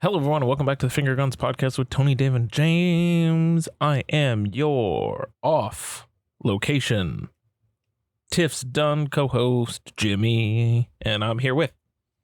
Hello, everyone, and welcome back to the Finger Guns Podcast with Tony, Dave, and James. I am your off-location TIFF's done co-host, Jimmy, and I'm here with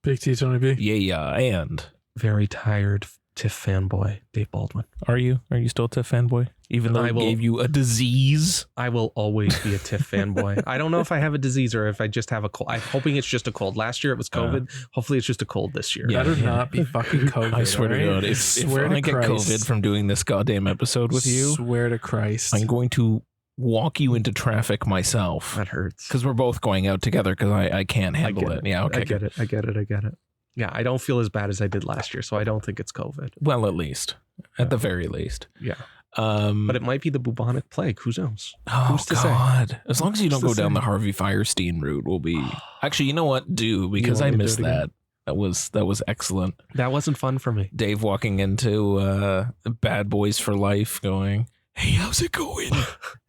Big T, Tony B. Yeah, and very tired TIFF fanboy, Dave Baldwin. Are you still a TIFF fanboy? Even though I gave you a disease? I will always be a TIFF fanboy. I don't know if I have a disease or if I just have a cold. I'm hoping it's just a cold. Last year it was COVID. Hopefully it's just a cold this year. Better not be fucking COVID. I swear to God, if I get COVID from doing this goddamn episode with you, swear to Christ, I'm going to walk you into traffic myself. That hurts. Because we're both going out together because I can't handle it. Yeah, okay. I get it. Yeah, I don't feel as bad as I did last year, so I don't think it's COVID. Well, at least. At the very least. Yeah. But it might be the bubonic plague. Who knows? Who's to God. say? As long as you don't go down the Harvey Firestein route, we'll be... Actually, you know what? Because I missed that. That was excellent. That wasn't fun for me. Dave walking into Bad Boys for Life going, hey, how's it going?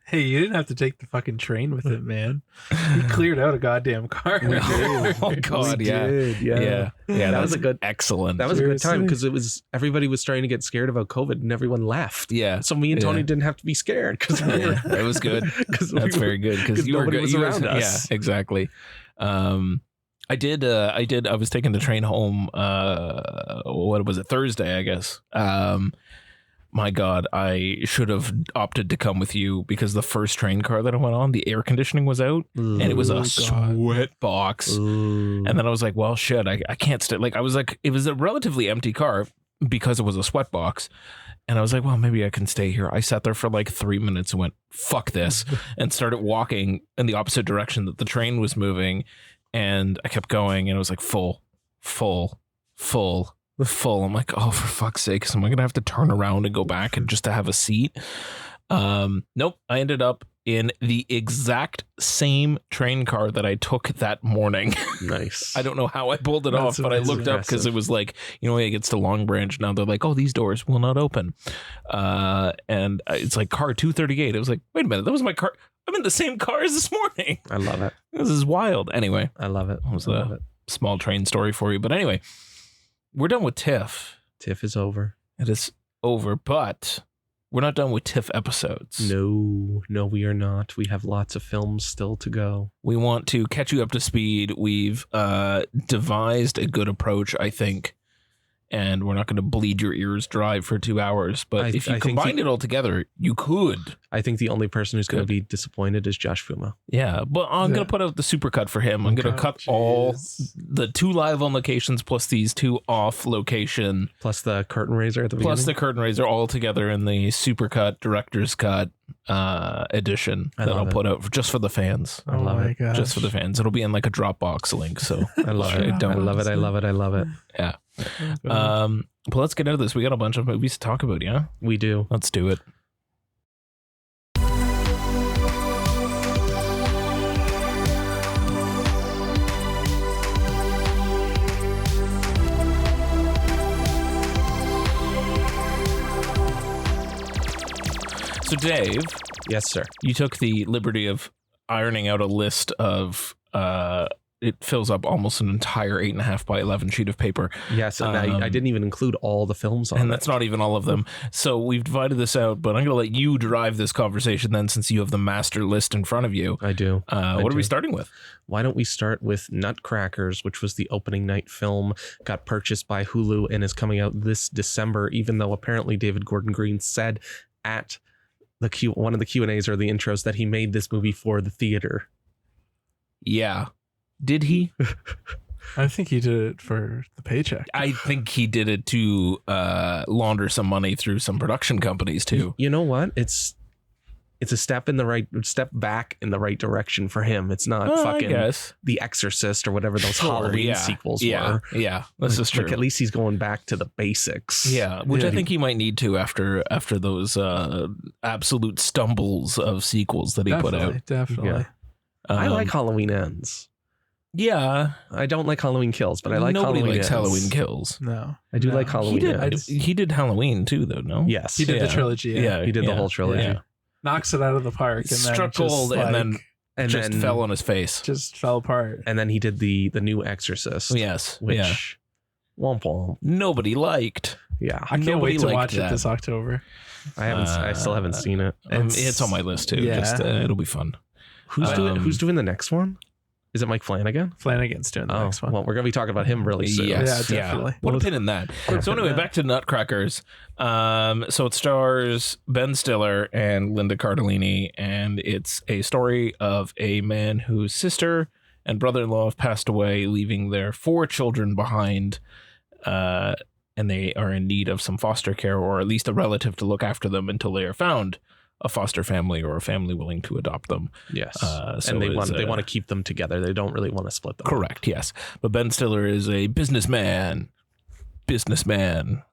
Hey, you didn't have to take the fucking train with it, man. You cleared out a goddamn car. Oh, God, yeah. That was a good, excellent. That was a good time because everybody was starting to get scared about COVID and everyone left. Yeah. So me and Tony didn't have to be scared because it was good. That's very good because you were good. Was around us. Yeah, exactly. I was taking the train home. What was it? Thursday, I guess. My God, I should have opted to come with you because the first train car that I went on, the air conditioning was out and it was a sweat box. And then I was like, well, shit, I can't stay. Like, I was like, it was a relatively empty car because it was a sweat box. And I was like, well, maybe I can stay here. I sat there for like 3 minutes and went, fuck this, and started walking in the opposite direction that the train was moving. And I kept going and it was like full. I'm like, oh, for fuck's sake, am I gonna have to turn around and go back and just to have a seat? Nope. I ended up in the exact same train car that I took that morning. Nice. I don't know how I pulled it off, but I looked up because it was like, when it gets to Long Branch now, they're like, oh, these doors will not open. And it's like car 238. It was like, wait a minute, that was my car. I'm in the same car as this morning. I love it. This is wild. Anyway, I love it. That was a small train story for you. But anyway, we're done with TIFF. TIFF is over. It is over, but we're not done with TIFF episodes. No, we are not. We have lots of films still to go. We want to catch you up to speed. We've devised a good approach, I think, and we're not going to bleed your ears dry for 2 hours. But if you combined it all together, you could. I think the only person who's going to be disappointed is Josh Fuma. Yeah, but I'm going to put out the supercut for him. I'm going to cut all the 2 live on locations plus these 2 off location. Plus the curtain raiser at the beginning. Plus the curtain raiser all together in the supercut, director's cut edition that I'll put out just for the fans. I love it. Gosh. Just for the fans. It'll be in like a Dropbox link. So I love it. I love it. Yeah. But let's get into this. We got a bunch of movies to talk about, yeah? We do. Let's do it. So Dave. Yes, sir. You took the liberty of ironing out a list of it fills up almost an entire 8.5 by 11 sheet of paper. Yes, and I didn't even include all the films on it. And that's not even all of them. So we've divided this out, but I'm going to let you drive this conversation then since you have the master list in front of you. I do. What are we starting with? Why don't we start with Nutcrackers, which was the opening night film, got purchased by Hulu and is coming out this December, even though apparently David Gordon Green said at one of the Q&As or the intros that he made this movie for the theater. Yeah. Did he? I think he did it for the paycheck. I think he did it to launder some money through some production companies too. You know what? It's a step back in the right direction for him. It's not fucking The Exorcist or whatever those Halloween sequels were. Yeah, this is true. Like at least he's going back to the basics. Yeah, which I think he might need to after those absolute stumbles of sequels that he put out. Definitely. Yeah. I like Halloween Ends. Yeah, I don't like Halloween Kills, but I like Nobody Halloween likes Ends. Halloween Kills. No, I do like Halloween Ends. He did Halloween too, though. No, yes, he did the trilogy. Yeah, he did the whole trilogy. Yeah. Knocks it out of the park and struck gold, and then fell on his face. Just fell apart. And then he did the new Exorcist. Yes, which womp womp. Nobody liked. Yeah, I can't Nobody wait to liked watch that. it this October. I still haven't seen it. It's on my list too. Yeah. Just it'll be fun. Who's doing the next one? Is it Mike Flanagan? Flanagan's doing the next one. Well, we're gonna be talking about him really soon. Yes, Yeah, definitely. Put a pin in that. So anyway, back to Nutcrackers. So it stars Ben Stiller and Linda Cardellini, and it's a story of a man whose sister and brother-in-law have passed away, leaving their 4 children behind, and they are in need of some foster care, or at least a relative to look after them until they are found a foster family or a family willing to adopt them. Yes. So And they it's, want to keep them together. They don't really want to split them. Correct, yes. But Ben Stiller is a businessman.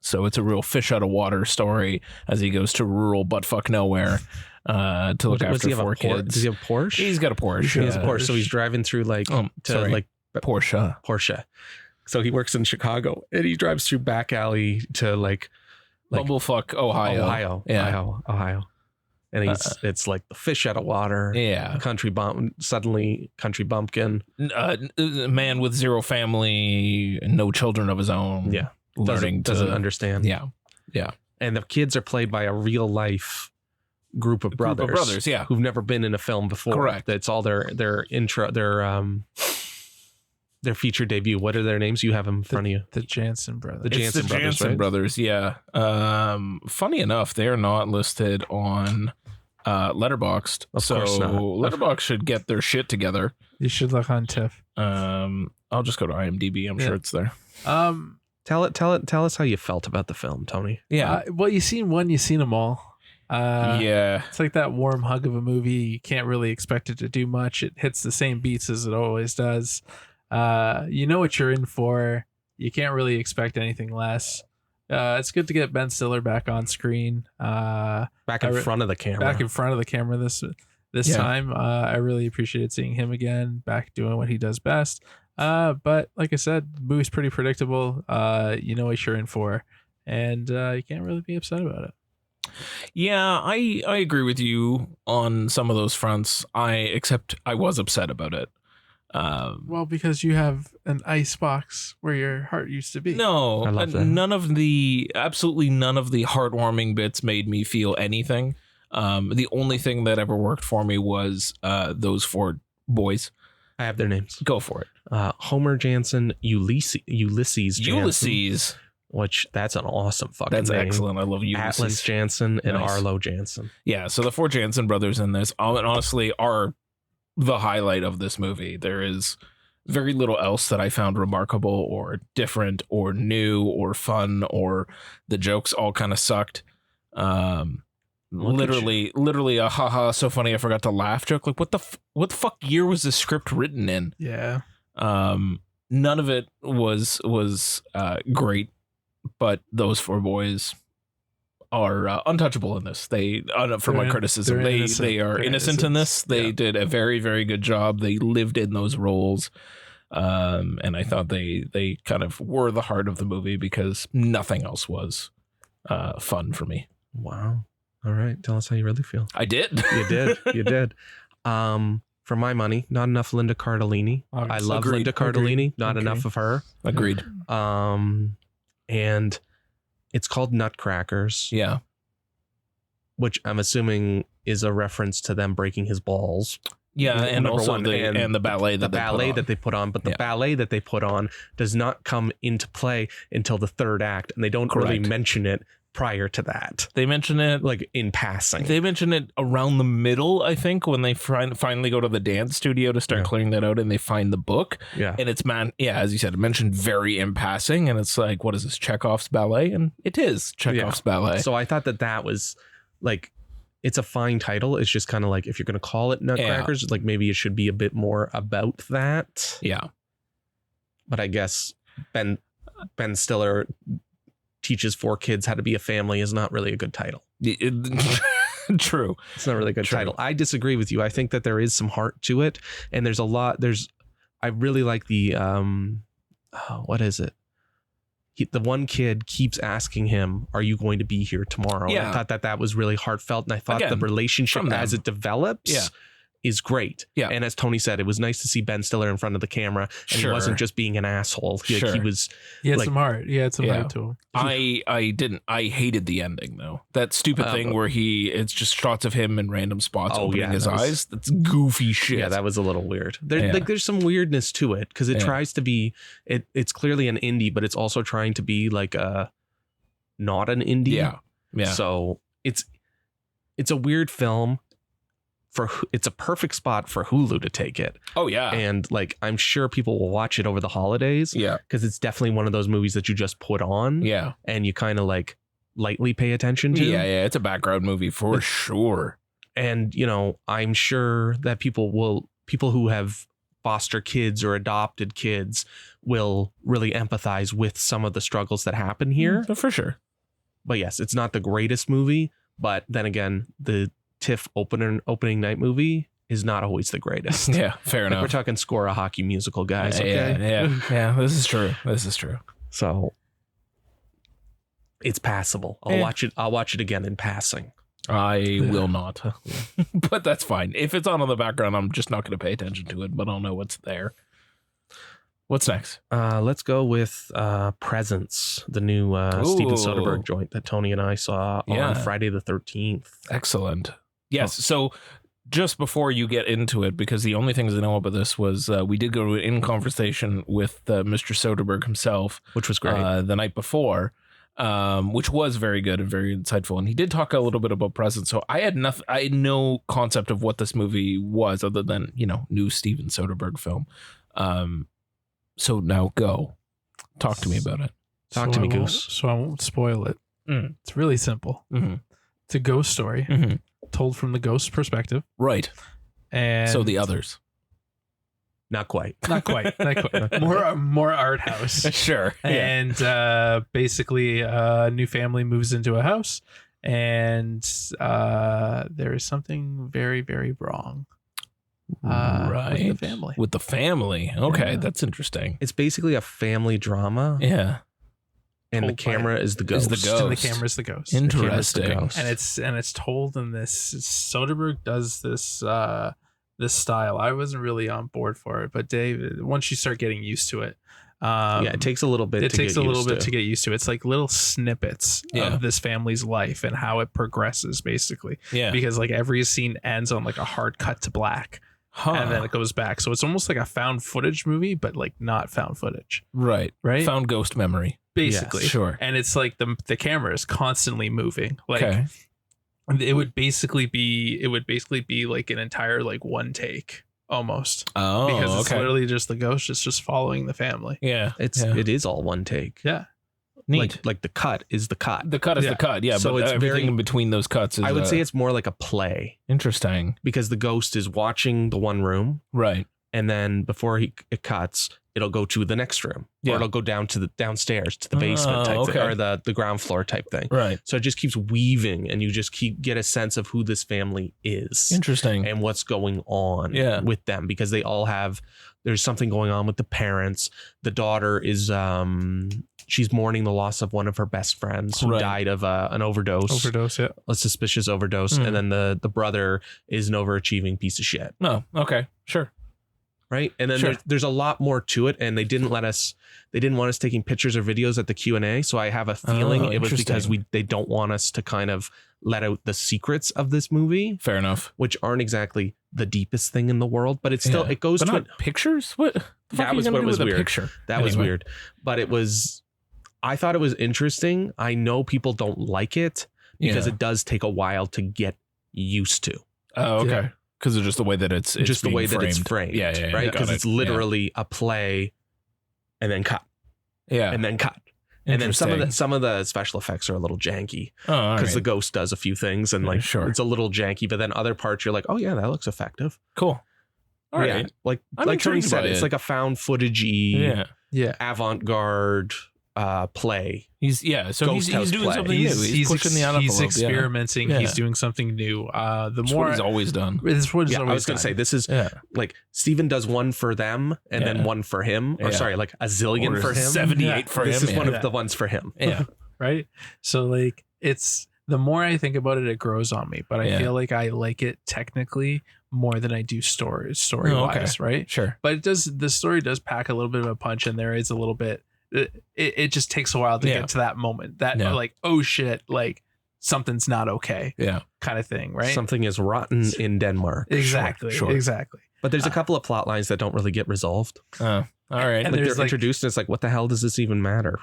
So it's a real fish out of water story as he goes to rural buttfuck nowhere to look after 4 kids. Does he have a Porsche? He's got a Porsche. He has a Porsche. So he's driving through Porsche. So he works in Chicago and he drives through back alley to like Bumblefuck, Ohio. Yeah. Ohio. And it's like the fish out of water. Yeah. Country bumpkin. A man with 0 family, no children of his own. Yeah. Learning doesn't understand. Yeah. Yeah. And the kids are played by a real life group of brothers. Yeah. Who've never been in a film before. Correct. That's all their intro, their feature debut. What are their names? You have them in front of you. The Jansen brothers. The Jansen brothers, Jansen right? brothers, yeah. Funny enough, they are not listed on Letterboxd. Of course not. Letterboxd should get their shit together. You should look on TIFF. I'll just go to IMDb. I'm sure it's there. Tell us how you felt about the film, Tony. Yeah. Well, you seen one, you seen them all. Yeah. It's like that warm hug of a movie. You can't really expect it to do much. It hits the same beats as it always does. You know what you're in for. You can't really expect anything less. It's good to get Ben Stiller back on screen. Back in front of the camera. Back in front of the camera this time. I really appreciated seeing him again, back doing what he does best. But like I said, the movie's pretty predictable. You know what you're in for, and you can't really be upset about it. Yeah, I agree with you on some of those fronts. Except I was upset about it. Well, because you have an ice box where your heart used to be. No, I love that. absolutely none of the heartwarming bits made me feel anything. The only thing that ever worked for me was those 4 boys. I have their names. Go for it. Homer Jansen, Ulysses Jansen. Ulysses. Which that's an awesome fucking That's name. excellent. I love Ulysses. Atlas Jansen and Nice. Arlo Jansen. Yeah, so the 4 Jansen brothers in this honestly are the highlight of this movie. There is very little else that I found remarkable or different or new or fun, or the jokes all kind of sucked. Literally a haha so funny I forgot to laugh joke. Like what the fuck year was this script written in? Yeah. None of it was great, but those 4 boys are untouchable in this. They, for my criticism, they are innocent in this. They did a very, very good job. They lived in those roles. And I thought they kind of were the heart of the movie because nothing else was fun for me. Wow. All right. Tell us how you really feel. I did. You did. For my money, not enough Linda Cardellini. I love Agreed. Linda Cardellini. Agreed. Not Okay. enough of her. Agreed. And it's called Nutcrackers, Yeah. which I'm assuming is a reference to them breaking his balls. Yeah, and Number also one, the ballet that they put on, but the Yeah. ballet that they put on does not come into play until the 3rd act, and they don't really Correct. mention it prior to that, they mention it. like in passing. They mention it around the middle, I think, when they finally go to the dance studio to start clearing that out, and they find the book. Yeah. And it's as you said, mentioned very in passing, and it's like, what is this, Chekhov's ballet? And it is Chekhov's ballet. So I thought that was like, it's a fine title. It's just kind of like, if you're going to call it Nutcrackers, like maybe it should be a bit more about that. Yeah. But I guess Ben Stiller teaches 4 kids how to be a family is not really a good title. True. It's not really a good True. title. I disagree with you. I think that there is some heart to it, and I really like the what is it? The one kid keeps asking him, "Are you going to be here tomorrow?" Yeah. And I thought that was really heartfelt, and I thought Again, the relationship from them. as it develops is great. Yeah. And as Tony said, it was nice to see Ben Stiller in front of the camera, and he wasn't just being an asshole. He was. He had like, some heart. He had some heart to him. I hated the ending though. That stupid thing where it's just shots of him in random spots opening his eyes. That's goofy shit. Yeah, that was a little weird. There's some weirdness to it because it tries to be. It's clearly an indie, but it's also trying to be like not an indie. Yeah. So it's a weird film. It's a perfect spot for Hulu to take it. Oh yeah. And like I'm sure people will watch it over the holidays. Yeah. Because it's definitely one of those movies that you just put on. Yeah. And you kind of like lightly pay attention to. Yeah, it's a background movie for sure. And I'm sure that people who have foster kids or adopted kids will really empathize with some of the struggles that happen here. For sure. But yes, it's not the greatest movie, but then again, the TIFF opening night movie is not always the greatest. Yeah, fair enough. We're talking Score a Hockey Musical, guys. Yeah. This is true. So it's passable. I'll watch it again in passing. I will not, but that's fine. If it's on in the background, I'm just not going to pay attention to it, but I'll know what's there. What's next? Let's go with Presence, the new Steven Soderbergh joint that Tony and I saw on Friday the 13th. Excellent. Yes. So just before you get into it, because the only things I know about this was we did go in conversation with Mr. Soderbergh himself, which was great the night before, which was very good and very insightful. And he did talk a little bit about Presence. So I had no concept of what this movie was other than, new Steven Soderbergh film. So now go talk to me about it. Talk to me, Goose. So I won't spoil it. It's really simple. Mm-hmm. It's a ghost story told from the ghost's perspective. Right. And so the others. Not quite. More art house. Sure. And basically a new family moves into a house and there is something very, very wrong. With the family. Okay, that's interesting. It's basically a family drama. Yeah. And the camera is the ghost. And the camera is the ghost. Interesting. And it's told in this. Soderbergh does this this style. I wasn't really on board for it, but Dave, once you start getting used to it, it takes a little bit. To get used to. It's like little snippets of this family's life and how it progresses, basically. Yeah. Because like every scene ends on like a hard cut to black. And then it goes back. So it's almost like a found footage movie, but like not found footage. Right. Found ghost memory. Basically. Yes, sure. And it's like the camera is constantly moving. Like it would basically be like an entire like one take almost. Oh, because it's literally just the ghost just following the family. Yeah. It is all one take. Yeah. Neat. Like the cut is the cut. The cut is the cut. Yeah. So but it's everything in between those cuts is. I would say it's more like a play. Interesting. Because the ghost is watching the one room. Right. And then before it cuts, it'll go to the next room. Or it'll go down to the downstairs to the basement type thing, or the ground floor type thing. Right. So it just keeps weaving and you just get a sense of who this family is. Interesting. And what's going on with them, because they all there's something going on with the parents. The daughter is she's mourning the loss of one of her best friends who died of an overdose. A suspicious overdose. And then the brother is an overachieving piece of shit. Oh, okay. Sure. Right. And then there's a lot more to it. And they didn't want us taking pictures or videos at the Q&A. So I have a feeling it was because they don't want us to kind of let out the secrets of this movie. Fair enough. Which aren't exactly the deepest thing in the world, but it's still, it goes to pictures. What? That was what was weird. Picture? That was weird. But I thought it was interesting. I know people don't like it because it does take a while to get used to. Oh, okay. Yeah. Because of just the way that it's just the way framed. that it's framed. Yeah. Right. Because it's literally a play and then cut. Yeah. And then cut. And then some of the special effects are a little janky because the ghost does a few things and like it's a little janky, but then other parts you're like, oh yeah, that looks effective. Cool. All right. Like Tony said, it's like a found footagey, avant-garde play. He's doing something new. He's pushing the envelope. He's experimenting. He's doing something new. That's what he's always done. I was going to say this is like Steven does one for them and then one for him. Or sorry, like a zillion for him. 78 for him. This is one of the ones for him. Yeah. Right. So like the more I think about it, it grows on me. But I feel like I like it technically more than I do story Oh, okay. wise, right? Sure. But the story does pack a little bit of a punch, and there is a little bit. It just takes a while to Yeah. get to that moment that Yeah. like, oh shit, like something's not okay, Yeah. kind of thing, right? Something is rotten in Denmark. Exactly. Sure. Exactly. But there's a couple of plot lines that don't really get resolved. Oh, all right. And Like there's they're introduced, and it's like, what the hell does this even matter?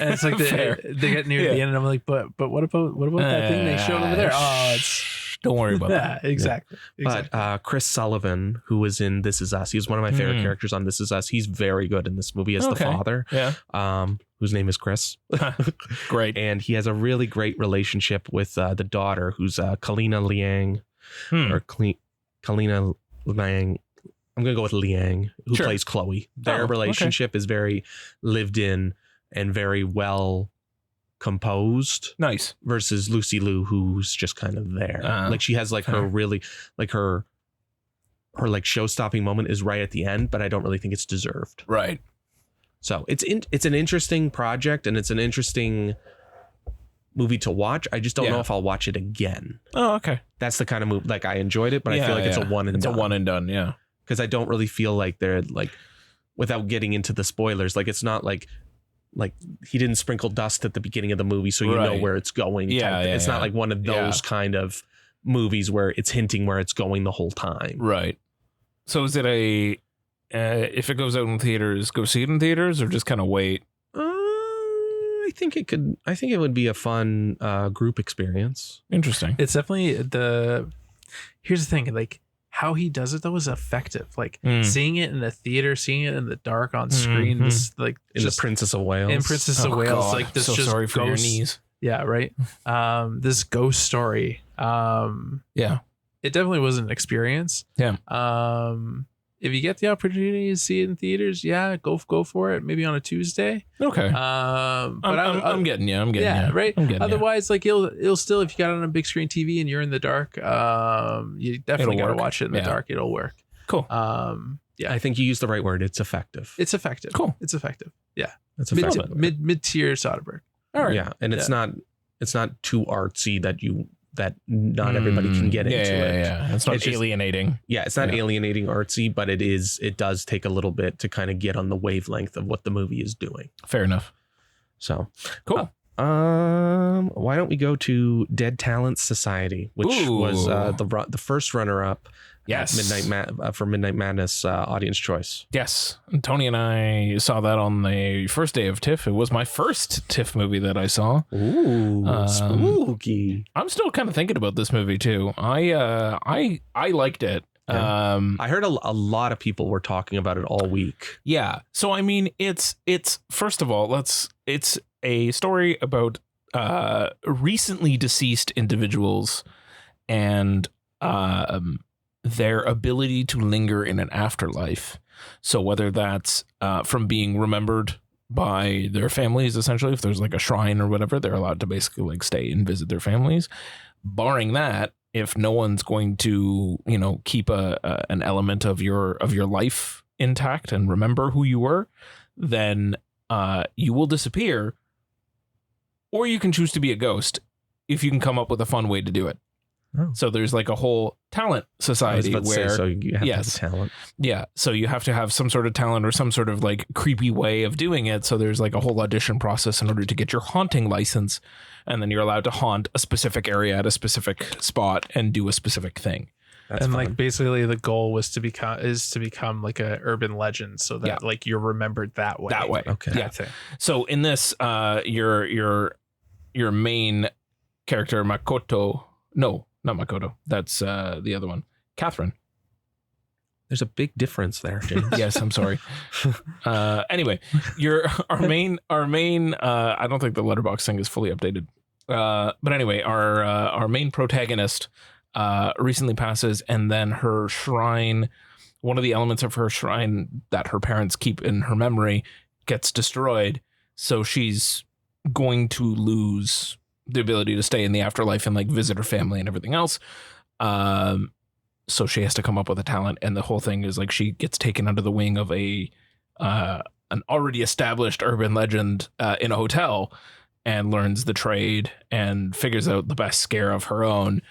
And it's like Fair. they get near the end, and I'm like, but what about that thing they showed over there? Oh, it's Don't worry about yeah, that. exactly. But Chris Sullivan, who was in This Is Us, he's one of my favorite characters on This Is Us. He's very good in this movie as the Okay. father, Yeah. whose name is Chris. Great. And he has a really great relationship with the daughter, who's Kalina Liang, or Kalina Liang. I'm going to go with Liang, who Sure. plays Chloe. Their okay. relationship is very lived in and very well composed Nice. versus Lucy Liu, who's just kind of there. Like she has like her fair. really like her like show-stopping moment is right at the end, but I don't really think it's deserved. Right. So it's an interesting project, and it's an interesting movie to watch. I just don't Yeah. know if I'll watch it again. Oh, okay. That's the kind of movie, like I enjoyed it, but I feel like it's a one and It's done. a one and done. Yeah. Because I don't really feel like they're like, without getting into the spoilers, like it's not like he didn't sprinkle dust at the beginning of the movie so you know Right. where it's going. Yeah, It's yeah. not like one of those kind of movies where it's hinting where it's going the whole time. Right. So is it if it goes out in theaters, go see it in theaters, or just kind of wait? I think it would be a fun group experience. Interesting. It's definitely here's the thing, like how he does it though is effective. Like seeing it in the theater, seeing it in the dark on screen, this like In just The Princess of Wales. in Princess of Wales, God. like this So just sorry for your ghost- knees. Yeah, right. This ghost story. Yeah. It definitely was an experience. Yeah. If you get the opportunity to see it in theaters, yeah, go for it. Maybe on a Tuesday. Okay. But I'm getting you. I'm getting yeah, you. right. I'm getting Otherwise, like it'll still, if you got it on a big screen TV and you're in the dark, you definitely It'll got to work. watch it in the Yeah. dark. It'll work. Cool. Yeah, I think you used the right word. It's effective. it's effective. Cool. It's effective. Yeah, It's effective. mid tier Soderbergh. All right. Yeah, and it's not too artsy that not everybody can get into it. Yeah. It's not It's just- alienating. Yeah, it's not Yeah. alienating artsy, but it does take a little bit to kind of get on the wavelength of what the movie is doing. Fair enough. So Cool. why don't we go to Dead Talent Society, which was Ooh. the first runner up Yes. for Midnight Madness audience choice. Yes. Tony and I saw that on the first day of TIFF. It was my first TIFF movie that I saw. Ooh, spooky. I'm still kind of thinking about this movie too. I liked it. Yeah. I heard a lot of people were talking about it all week. Yeah. So I mean, it's first of all, it's a story about recently deceased individuals and their ability to linger in an afterlife. So whether that's from being remembered by their families, essentially, if there's like a shrine or whatever, they're allowed to basically like stay and visit their families. Barring that, if no one's going to, keep an element of your life intact and remember who you were, then you will disappear, or you can choose to be a ghost if you can come up with a fun way to do it. Oh. So there's like a whole talent society where, so you have yes. to have talent. yeah, so you have to have some sort of talent or some sort of like creepy way of doing it. So there's like a whole audition process in order to get your haunting license, and then you're allowed to haunt a specific area at a specific spot and do a specific thing. That's and fun. like basically the goal was to become like a urban legend, so that like you're remembered that way. That way. Okay. Yeah. Thing. So in this, your main character Makoto, no, not Makoto. That's the other one, Catherine. There's a big difference there, James. Yes, I'm sorry. Anyway, our main. I don't think the letterbox thing is fully updated. But anyway, our main protagonist recently passes, and then her shrine, one of the elements of her shrine that her parents keep in her memory, gets destroyed. So she's going to lose the ability to stay in the afterlife and like visit her family and everything else. So she has to come up with a talent, and the whole thing is like she gets taken under the wing of an already established urban legend in a hotel, and learns the trade and figures out the best scare of her own.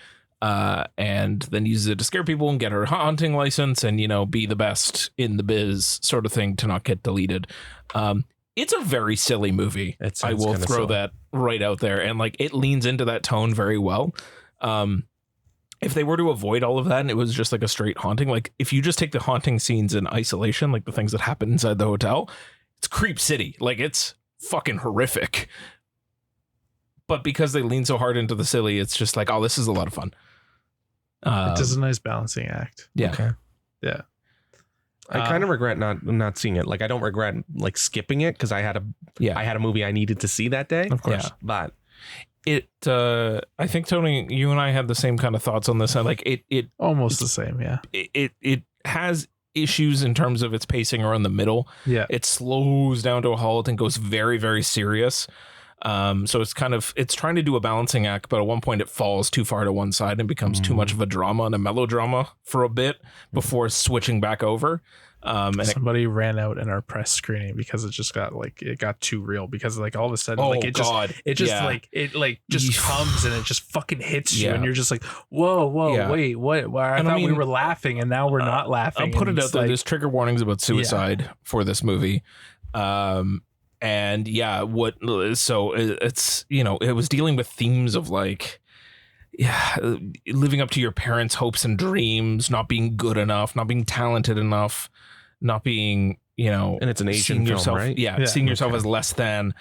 and then uses it to scare people and get her hunting license and, be the best in the biz sort of thing to not get deleted. It's a very silly movie. I will throw that right out there. And like, it leans into that tone very well. If they were to avoid all of that and it was just like a straight haunting, like if you just take the haunting scenes in isolation, like the things that happen inside the hotel, it's Creep City. Like, it's fucking horrific. But because they lean so hard into the silly, it's just like, oh, this is a lot of fun. It does a nice balancing act. Yeah. Okay. Yeah. I kind of regret not seeing it. Like, I don't regret like skipping it because I had a movie I needed to see that day. Of course. Yeah. But I think, Tony, you and I had the same kind of thoughts on this. Like, it almost the same. Yeah. It has issues in terms of its pacing around the middle. Yeah. It slows down to a halt and goes very, very serious. So it's trying to do a balancing act, but at one point it falls too far to one side and becomes too much of a drama and a melodrama for a bit before switching back over. And somebody ran out in our press screening because it just got too real, because like all of a sudden it just comes and it just fucking hits you and you're just like, whoa, wait, what? I thought we were laughing and now we're not laughing. I'll put it out there. There's trigger warnings about suicide for this movie. And yeah, so it's, it was dealing with themes of like, living up to your parents' hopes and dreams, not being good enough, not being talented enough, not being, and it's an Asian film, right? Yeah, seeing yourself as less than.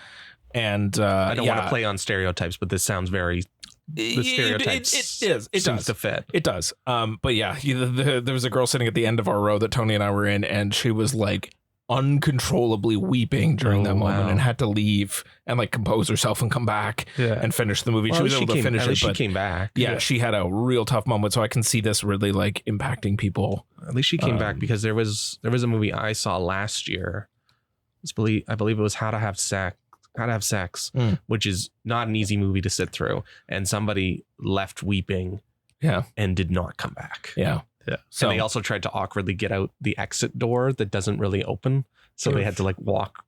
And I don't want to play on stereotypes, but this sounds very, the stereotypes it seems to fit. It does. But yeah, there was a girl sitting at the end of our row that Tony and I were in, and she was like uncontrollably weeping during that moment and had to leave and like compose herself and come back and finish the movie. She was able to finish it, but she came back. Yeah, she had a real tough moment, so I can see this really like impacting people. At least she came back, because there was a movie I saw last year. I believe it was How to Have Sex, which is not an easy movie to sit through, and somebody left weeping and did not come back. Yeah. So they also tried to awkwardly get out the exit door that doesn't really open. So they had to like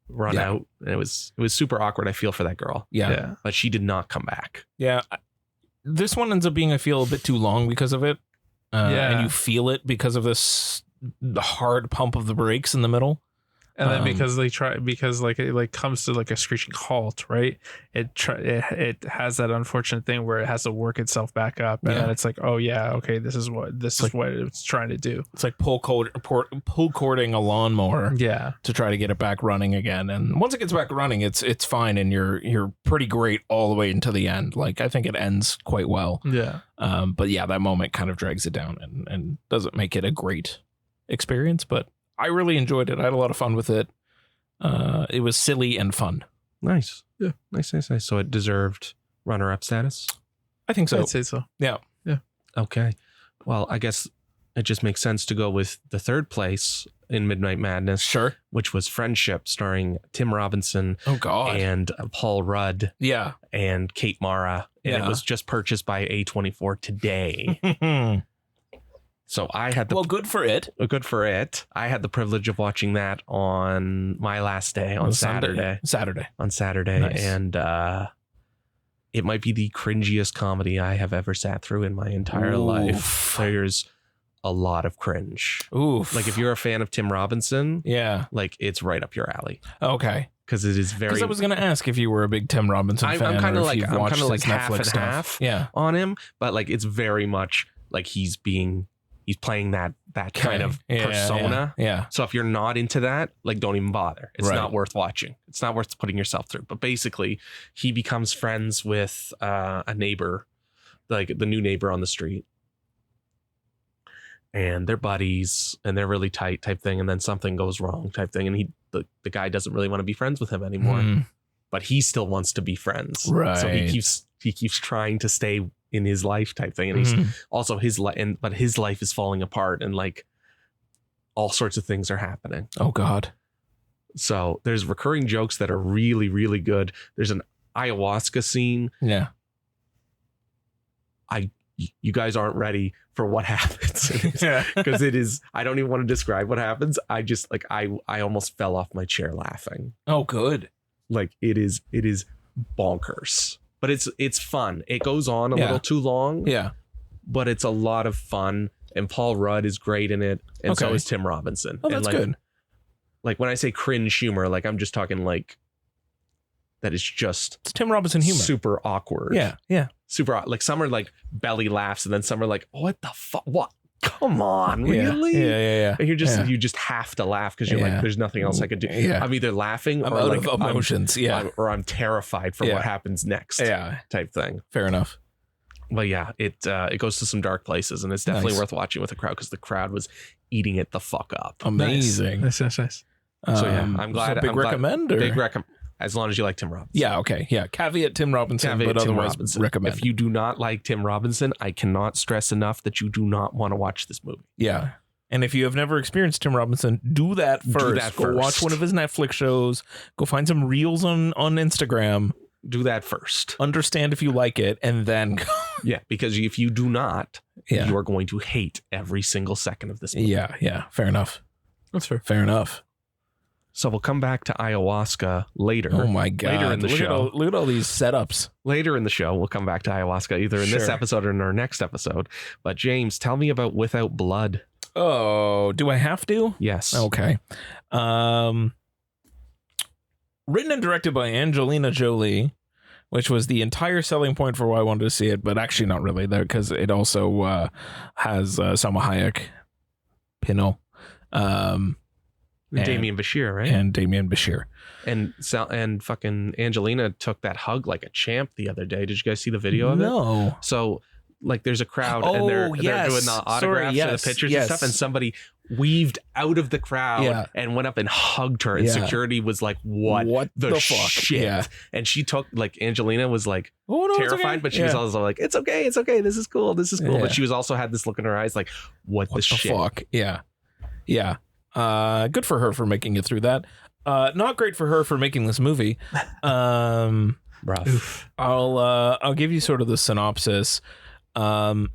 run out. And it was super awkward. I feel for that girl. Yeah. But she did not come back. Yeah. This one ends up being, I feel, a bit too long because of it. And you feel it because of this hard pump of the brakes in the middle. And then because it comes to like a screeching halt, right? It has that unfortunate thing where it has to work itself back up, and then it's like, oh yeah, okay, this is what it's trying to do. It's like pull cording a lawnmower, to try to get it back running again. And once it gets back running, it's fine, and you're pretty great all the way into the end. Like, I think it ends quite well. Yeah. But yeah, that moment kind of drags it down and doesn't make it a great experience, but I really enjoyed it. I had a lot of fun with it. It was silly and fun. Nice. Yeah. Nice. So it deserved runner-up status? I think so. I'd say so. Yeah. Okay. Well, I guess it just makes sense to go with the third place in Midnight Madness. Sure. Which was Friendship, starring Tim Robinson. Oh, God. And Paul Rudd. Yeah. And Kate Mara. And it was just purchased by A24 today. So I had good for it. Good for it. I had the privilege of watching that on my last day on Saturday. On Saturday. Nice. And it might be the cringiest comedy I have ever sat through in my entire life. There's a lot of cringe. Oof. Like, if you're a fan of Tim Robinson, like, it's right up your alley. Okay. Because it is very. Because I was going to ask if you were a big Tim Robinson fan. I'm kind of like half Netflix and stuff. half on him, but like, it's very much like he's playing that kind of persona. Yeah. So if you're not into that, like, don't even bother. It's not worth watching. It's not worth putting yourself through. But basically, he becomes friends with a neighbor, like the new neighbor on the street. And they're buddies and they're really tight type thing. And then something goes wrong type thing. And the guy doesn't really want to be friends with him anymore. But he still wants to be friends. Right. So he keeps trying to stay in his life type thing, and he's also but his life is falling apart, and like all sorts of things are happening. Oh, God. So there's recurring jokes that are really, really good. There's an ayahuasca scene. Yeah. You guys aren't ready for what happens, because it is. I don't even want to describe what happens. I just like I almost fell off my chair laughing. Oh, good. Like, it is bonkers. But it's fun. It goes on a little too long. Yeah. but it's a lot of fun. And Paul Rudd is great in it, and so Okay. is Tim Robinson. Oh, that's and good. Like when I say cringe humor, like I'm just talking like that is just It's Tim Robinson humor. super awkward. Yeah. Super like some are like belly laughs, and then some are like, what the fuck? What? Come on, Yeah. really? Yeah. And Yeah. you just have to laugh because you're Yeah. like, there's nothing else I could do. Yeah. I'm either laughing I'm or out like of emotions. or I'm terrified for Yeah. what happens next. Yeah. Type thing. Fair enough. But yeah, it goes to some dark places, and it's definitely Nice. worth watching with the crowd because the crowd was eating it the fuck up. Amazing. Nice. So yeah, I'm glad. So big I'm glad- recommend. Or? Big recommend. As long as you like Tim Robinson. Yeah. Okay. Yeah. Caveat Tim Robinson, Caveat but Tim otherwise Robinson. recommend. If you do not like Tim Robinson, I cannot stress enough that you do not want to watch this movie. Yeah. And if you have never experienced Tim Robinson, do that first. Go watch one of his Netflix shows. Go find some reels on Instagram. Do that first. Understand if you like it, and then go. Yeah, because if you do not, Yeah. you are going to hate every single second of this movie. Yeah. Fair enough. That's fair. Fair enough. So we'll come back to ayahuasca later. Oh my god! Later in the show. Look at all these setups. Later in the show, we'll come back to ayahuasca either in this Sure. episode or in our next episode. But James, tell me about Without Blood. Oh, do I have to? Yes. Okay. Written and directed by Angelina Jolie, which was the entire selling point for why I wanted to see it, but actually not really there because it also has Salma Hayek, Pinot, and Damien Bashir, right? and Damien Bashir. And fucking Angelina took that hug like a champ the other day. Did you guys see the video of it? No. So like there's a crowd Oh, and they're yes. doing the autographs Sorry, and yes, the pictures yes. and stuff, and somebody weaved out of the crowd Yeah. and went up and hugged her, and Yeah. security was like, what the fuck? shit? Yeah. And she took like Angelina was like Oh, no, it's terrified, okay. but she was also like, it's okay, this is cool. Yeah. But she was also had this look in her eyes like, what the shit? Fuck? Yeah. Good for her for making it through that. Not great for her for making this movie. Rough. Oof. I'll give you sort of the synopsis. A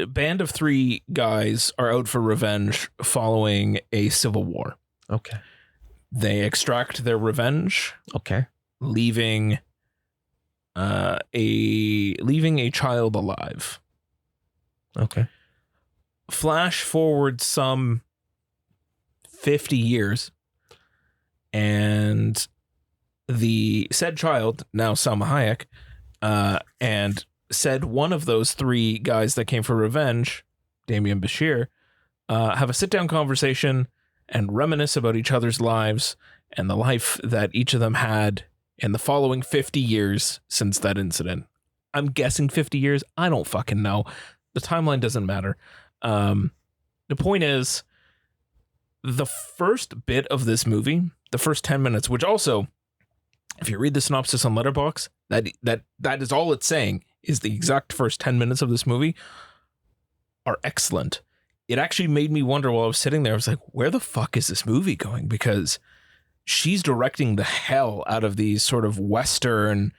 band of 3 guys are out for revenge following a civil war. Okay. They extract their revenge, Okay. leaving a child alive. Okay. Flash forward some 50 years, and the said child, now Salma Hayek, and said one of those 3 guys that came for revenge, Damien Bashir, have a sit-down conversation and reminisce about each other's lives and the life that each of them had in the following 50 years since that incident. I'm guessing 50 years. I don't fucking know. The timeline doesn't matter. The point is, the first bit of this movie, the first 10 minutes, which also, if you read the synopsis on Letterboxd, that is all it's saying, is the exact first 10 minutes of this movie are excellent. It actually made me wonder while I was sitting there, I was like, where the fuck is this movie going? Because she's directing the hell out of these sort of Western,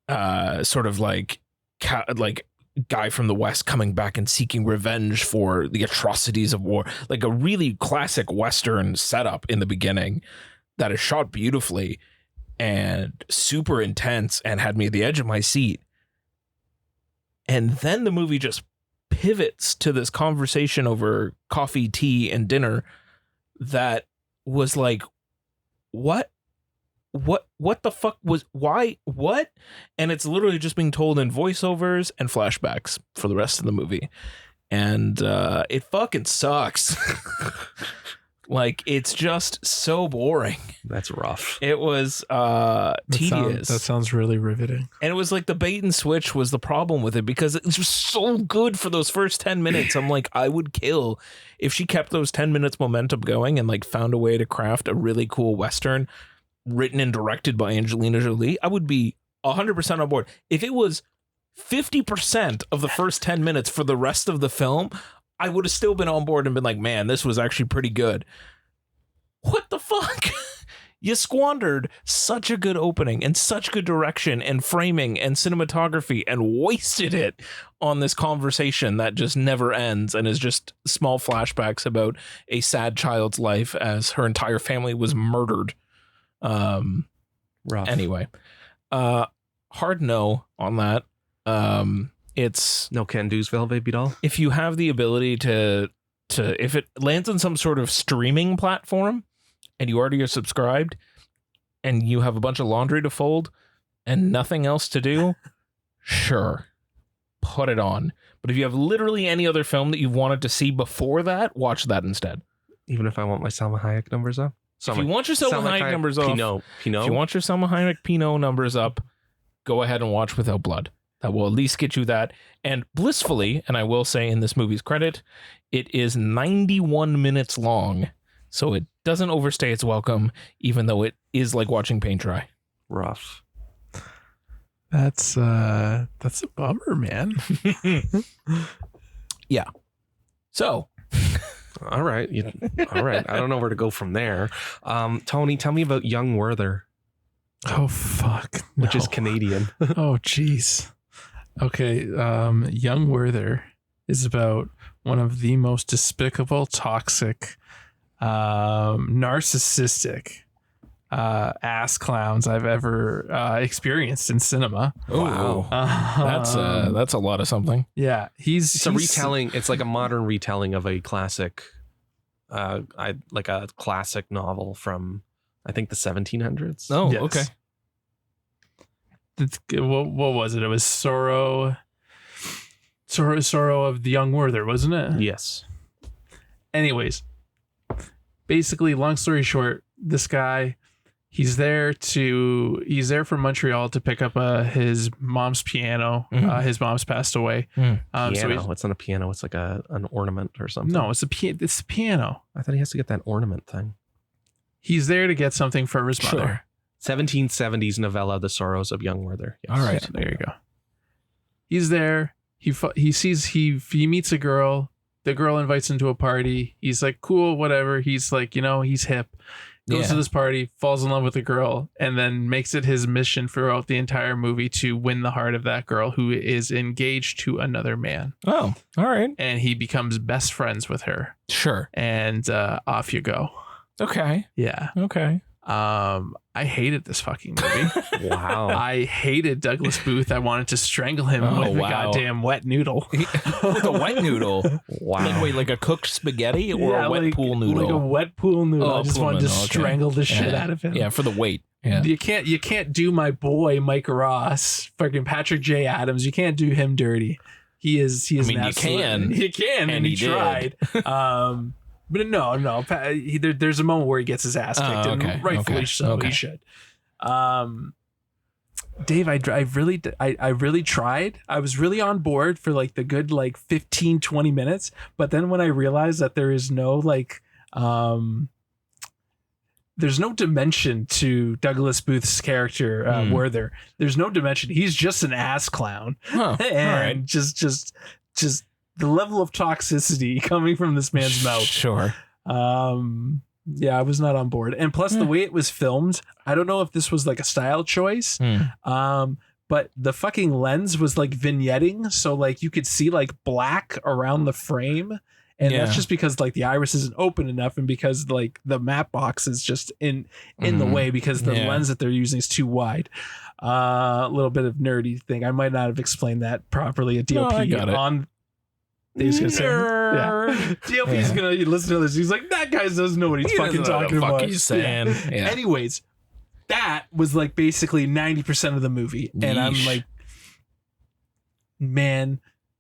sort of like guy from the West coming back and seeking revenge for the atrocities of war, like a really classic Western setup in the beginning that is shot beautifully and super intense and had me at the edge of my seat. And then the movie just pivots to this conversation over coffee, tea, and dinner that was like, what the fuck was, why, what? And it's literally just being told in voiceovers and flashbacks for the rest of the movie. And it fucking sucks. Like, it's just so boring. That's rough. It was tedious. That sounds really riveting. And it was like the bait and switch was the problem with it, because it was just so good for those first 10 minutes. I'm like, I would kill if she kept those 10 minutes momentum going and like found a way to craft a really cool Western written and directed by Angelina Jolie. I would be 100% on board. If it was 50% of the first 10 minutes for the rest of the film, I would have still been on board and been like, man, this was actually pretty good. What the fuck? You squandered such a good opening and such good direction and framing and cinematography and wasted it on this conversation that just never ends and is just small flashbacks about a sad child's life as her entire family was murdered. Rough. Anyway, hard no on that. It's No can do's, Velvet Baby Doll. if you have the ability to if it lands on some sort of streaming platform and you already are subscribed and you have a bunch of laundry to fold and nothing else to do, sure, put it on. But if you have literally any other film that you've wanted to see before that, watch that instead. Even if I want my Salma Hayek numbers up. If you want your Selma Hayek numbers up, Pinot. if you want your Selma Hayek Pinot numbers up, go ahead and watch Without Blood. That will at least get you that. And blissfully, and I will say in this movie's credit, it is 91 minutes long. So it doesn't overstay its welcome, even though it is like watching paint dry. Rough. That's a bummer, man. Yeah. So, All right. All right. I don't know where to go from there. Tony, tell me about Young Werther, Oh fuck. which is no. Canadian. Oh jeez. Okay, Young Werther is about one of the most despicable, toxic, narcissistic ass clowns I've ever experienced in cinema. wow. That's a lot of something. Yeah, It's a retelling. It's like a modern retelling of a classic, like a classic novel from, I think, the 1700s. Oh, Yes. okay. What was it? It was Sorrow of the Young Werther, wasn't it? Yes. Anyways, basically, long story short, this guy, he's there from Montreal to pick up his mom's piano. Mhm. His mom's passed away. Mm. Piano. It's not a piano. It's like an ornament or something. No, it's the piano. I thought he has to get that ornament thing. He's there to get something for his mother. Sure. 1770s novella, The Sorrows of Young Werther. Yes. All right. Yeah, there you go. He's there. He meets a girl. The girl invites him to a party. He's like, cool, whatever. He's like, he's hip. Goes to this party, falls in love with the girl, and then makes it his mission throughout the entire movie to win the heart of that girl who is engaged to another man. Oh, all right. And he becomes best friends with her. Sure. And off you go. Okay. Yeah. Okay. I hated this fucking movie. Wow. I hated Douglas Booth. I wanted to strangle him Oh, with a wow. goddamn wet noodle. With a wet noodle. Wow. Like, wait, like a cooked spaghetti or Yeah, a wet like- pool noodle? Like a wet pool noodle. Oh, I just pool wanted to noodle, okay. strangle the shit out of him. Yeah, for the weight. Yeah. You can't do my boy Mike Ross, fucking Patrick J. Adams. You can't do him dirty. He is. I mean, an you absolute- can. You can, and he he did. tried. But no. There's a moment where he gets his ass kicked, Oh, okay, and rightfully okay, so. okay. He should. Dave, I really tried. I was really on board for like the good 15, 20 minutes. But then when I realized that there is no there's no dimension to Douglas Booth's character, Werther. There's no dimension. He's just an ass clown. Oh, all And right. just the level of toxicity coming from this man's mouth. Sure. Yeah, I was not on board. And plus the way it was filmed, I don't know if this was like a style choice. But the fucking lens was like vignetting, so like you could see like black around the frame. And that's just because like the iris isn't open enough, and because like the matte box is just in the way because the lens that they're using is too wide. A little bit of nerdy thing. I might not have explained that properly at DOP I got it. on. Dave's gonna say, yeah. DLP's gonna listen to this. He's like, that guy doesn't know what he's fucking talking about. He's saying. Yeah. Anyways, that was like basically 90% of the movie, and I'm Yeesh. like, man,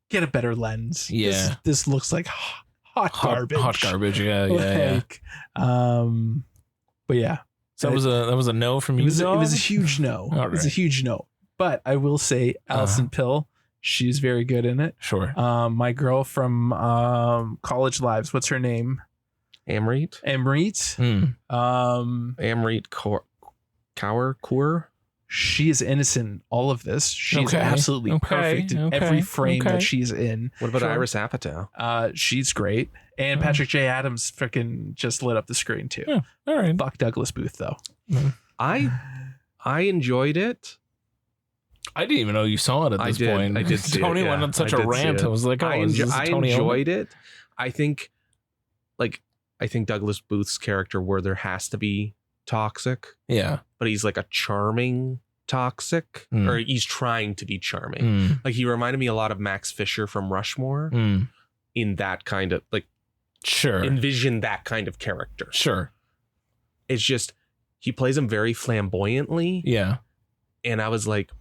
get a better lens. Yeah. This looks like hot garbage. Hot garbage. Yeah. Like, but yeah, So that was a no from it you. was dog? a huge no. All It was a right. huge no. But I will say, Alison Pill, she's very good in it. Sure. My girl from College Lives, what's her name? Amrit? Amrit. Amrit Kaur? She is innocent in all of this. She's Okay. absolutely Okay. perfect in Okay. every frame Okay. that she's in. What about Sure. Iris Apatow? She's great. And Patrick J. Adams freaking just lit up the screen too. Yeah. All right. Fuck Douglas Booth though. I enjoyed it. I didn't even know you saw it at I this did. point. I did see it, Tony went yeah. on such I a did see rant. it. I was like, oh, I is this a Tony enjoyed it. I think Douglas Booth's character Werther has to be toxic, Yeah. but he's like a charming toxic, Mm. or he's trying to be charming. Mm. Like he reminded me a lot of Max Fisher from Rushmore Mm. in that kind of like Sure. envision that kind of character. Sure. It's just he plays him very flamboyantly, Yeah. and I was like,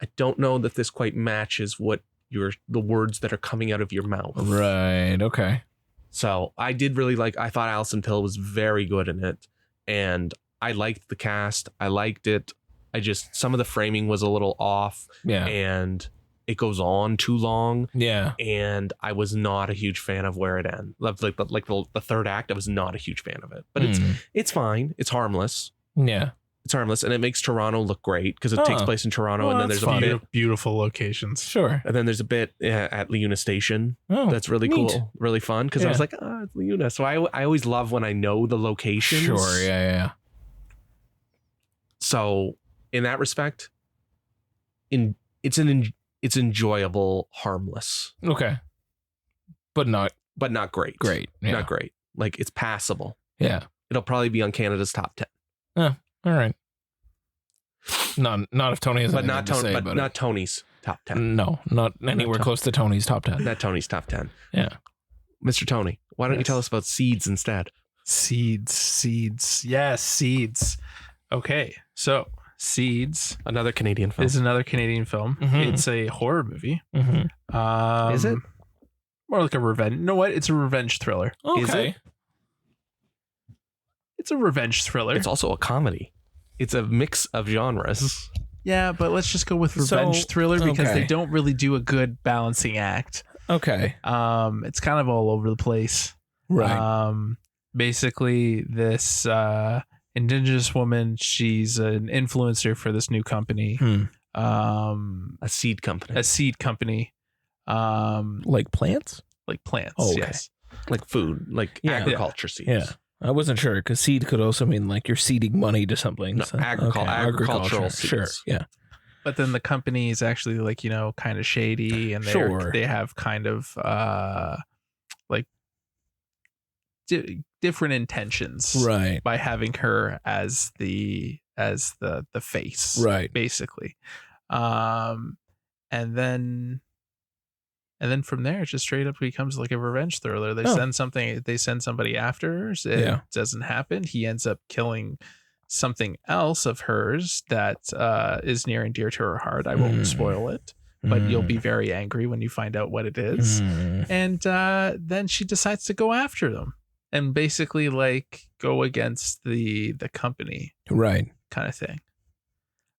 I don't know that this quite matches what the words that are coming out of your mouth. Right. Okay. So I did really I thought Alison Till was very good in it, and I liked the cast. I liked it. I just, some of the framing was a little off, Yeah. and it goes on too long. Yeah. And I was not a huge fan of where it ends. Like the third act, I was not a huge fan of it. But it's fine. It's harmless. Yeah. It's harmless, and it makes Toronto look great because it takes place in Toronto, and then there's a bit, beautiful locations. Sure. and then there's a bit at Leuna Station Oh, that's really neat. cool, really fun. Because I Yeah. was like, it's Leuna. So I always love when I know the locations. Sure. Yeah. So in that respect, it's enjoyable, harmless, Yeah. Okay. But not but not great. great. Yeah. Not great. Like it's passable. Yeah. It'll probably be on Canada's top 10, All right. Not if Tony has but anything not to say Tony, but about not Tony's top it. 10. No, not anywhere close to Tony's top 10. Not Tony's top 10. Yeah. Mr. Tony, why don't you Yes. tell us about Seeds instead? Seeds. Yes, Seeds. Okay, so Seeds Another Canadian film. is another Canadian film. Mhm. It's a horror movie. Mm-hmm. Is it? More like a revenge? You know what? It's a revenge thriller. Is Okay. it? It's a revenge thriller. It's also a comedy. It's a mix of genres. Yeah, but let's just go with So, revenge thriller because okay. they don't really do a good balancing act. Okay. It's kind of all over the place. Right. Basically, this Indigenous woman, she's an influencer for this new company. A seed company. A seed company. Like plants? Like plants. Oh, okay. Yes. Like food, like Yeah. agriculture seeds. Yeah. I wasn't sure because seed could also mean like you're seeding money to something. No, agricultural Sure. seeds. Yeah. But then the company is actually like, kind of shady, and Sure. they have kind of like different intentions Right. by having her as the face, Right. basically. And then from there it just straight up becomes like a revenge thriller. They send somebody after her. It doesn't happen. He ends up killing something else of hers that is near and dear to her heart. I won't spoil it, but you'll be very angry when you find out what it is. And then she decides to go after them and basically like go against the company Right. kind of thing.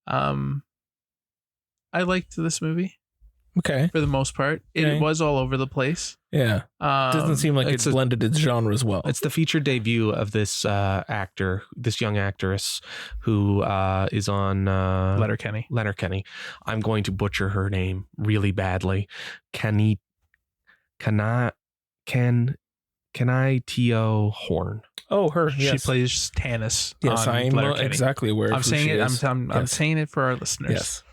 I liked this movie Okay. for the most part. Okay. It was all over the place. Yeah. Doesn't seem like it's it blended its genres well. It's the feature debut of this this young actress who is on Letterkenny. Letterkenny. I'm going to butcher her name really badly. Kenai-Tio Horn. Oh, her. She Yes. plays Tanis. Yes, on I'm Letterkenny. exactly aware. I'm of who saying she it. is. I'm Yes. saying it for our listeners. Yes.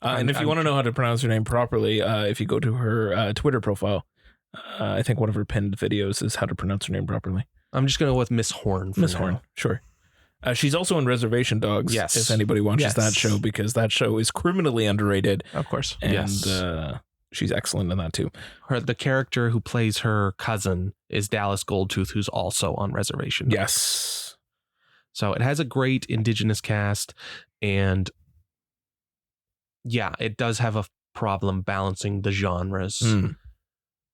And if you want to know how to pronounce her name properly, if you go to her Twitter profile, I think one of her pinned videos is how to pronounce her name properly. I'm just going to go with Miss Horn. Miss Horn, sure. She's also in Reservation Dogs. Yes. If anybody watches Yes. that show, because that show is criminally underrated, Of course. and Yes. she's excellent in that too. The character who plays her cousin is Dallas Goldtooth, who's also on Reservation. Yes. So it has a great Indigenous cast, and yeah, it does have a problem balancing the genres.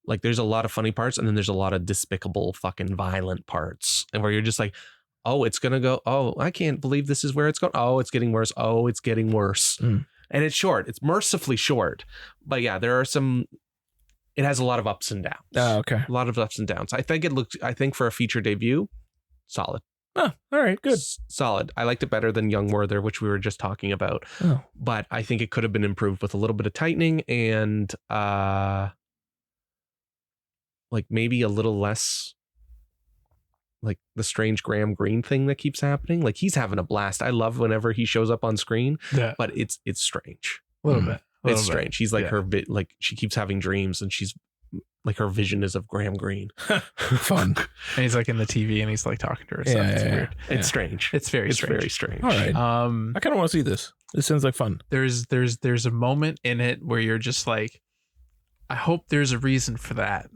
Like there's a lot of funny parts, and then there's a lot of despicable fucking violent parts, and where you're just like, oh, it's gonna go, oh, I can't believe this is where it's going. Oh, it's getting worse. Oh, it's getting worse. And it's short. It's mercifully short. But yeah, there are it has a lot of ups and downs. Oh, okay. A lot of ups and downs. I think for a feature debut, solid. Oh, all right, good. Solid. I liked it better than Young Werther, which we were just talking about. Oh. But I think it could have been improved with a little bit of tightening and like maybe a little less like the strange Graham Greene thing that keeps happening. Like he's having a blast. I love whenever he shows up on screen, Yeah. but it's strange. A little bit. It's strange. He's like Yeah. like she keeps having dreams, and she's like her vision is of Graham Greene. Fun. And he's like in the TV and he's like talking to her. So Yeah, it's yeah, weird. It's strange. It's very It's strange. very strange. All right. I kind of want to see this. This sounds like fun. There's a moment in it where you're just like, I hope there's a reason for that.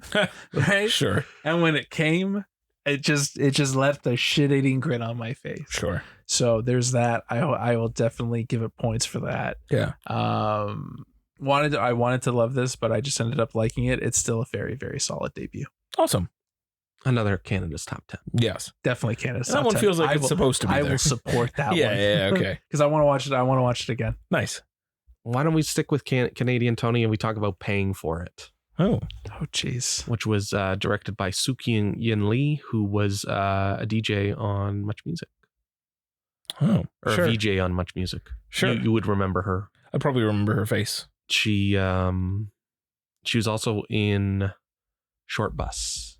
Right? Sure. And when it came, it just left a shit-eating grin on my face. Sure. So there's that. I will definitely give it points for that. Yeah. I wanted to love this, but I just ended up liking it. It's still a very, very solid debut. Awesome. Another Canada's top 10. Yes. Definitely Canada's That top one 10. feels like I it's will- supposed to be I there. will support that Yeah, one. yeah, okay. Because I want to watch it. I want to watch it again. Nice. Why don't we stick with Canadian Tony and we talk about Paying for It, Oh. Oh, jeez. which was directed by Sukyin Yin Lee, who was a DJ on Much Music, Oh. or Sure. a VJ on Much Music. Sure. You would remember her. I probably remember her face. She was also in Short Bus,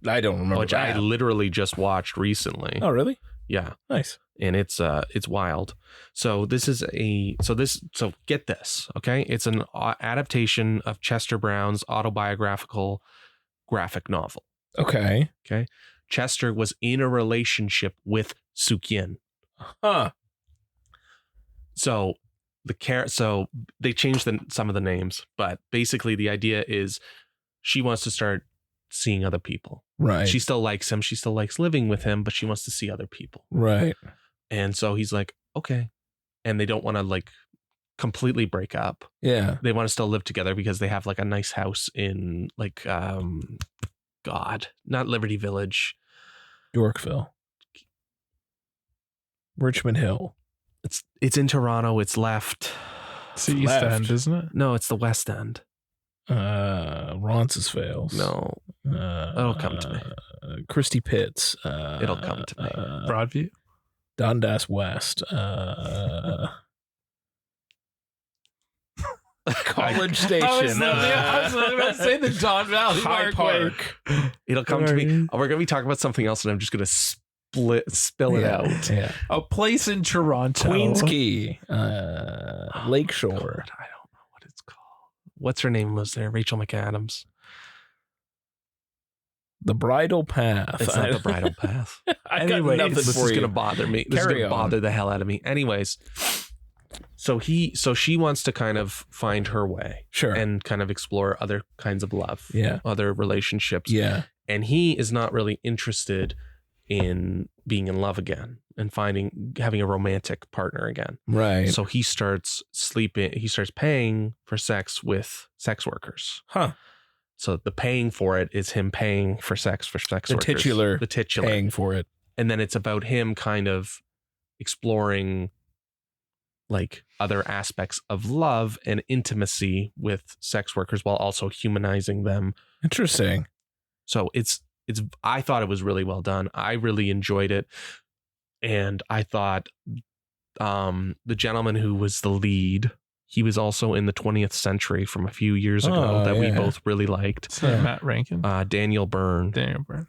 I don't remember which that. I literally just watched recently. Oh, really? Yeah, Nice. and it's wild. So this is so get this, okay? It's an adaptation of Chester Brown's autobiographical graphic novel. Okay. Okay, Chester was in a relationship with Sukyin. Huh. So so they changed some of the names, but basically the idea is she wants to start seeing other people. Right. She still likes him. She still likes living with him, but she wants to see other people. Right. And so he's like, okay. And they don't want to like completely break up. Yeah. They want to still live together because they have like a nice house in like, not Liberty Village. Yorkville. Richmond Hill. It's in Toronto. It's left. It's the East Left. End, isn't it? No, it's the West End. Roncesvalles. No, it'll come to me. Christie Pitts. It'll come to me. Broadview. Dundas West. College Station. I was going to say the Don Valley High Parkway. Park. It'll come to me. We're going to be talking about something else, and I'm just going to spill it out. Yeah. A place in Toronto. Queens Quay. Lakeshore. God, I don't know what it's called. What's her name was there? Rachel McAdams. The Bridle Path. It's not the Bridal Path. I Anyways, got nothing This for is you. going to bother me. This is Carry going to on. bother the hell out of me. Anyways, so she wants to kind of find her way Sure. and kind of explore other kinds of love, Yeah. other relationships. Yeah. And he is not really interested in being in love again and having a romantic partner again. Right. So he starts paying for sex with sex workers. Huh. So the paying for it is him paying for sex The workers. titular The titular. Paying for it. And then it's about him kind of exploring like other aspects of love and intimacy with sex workers while also humanizing them. Interesting. So I thought it was really well done. I really enjoyed it. And I thought the gentleman who was the lead, he was also in the 20th Century from a few years ago that we yeah. both really liked. It's not Matt Rankin. Daniel Byrne. Daniel Byrne.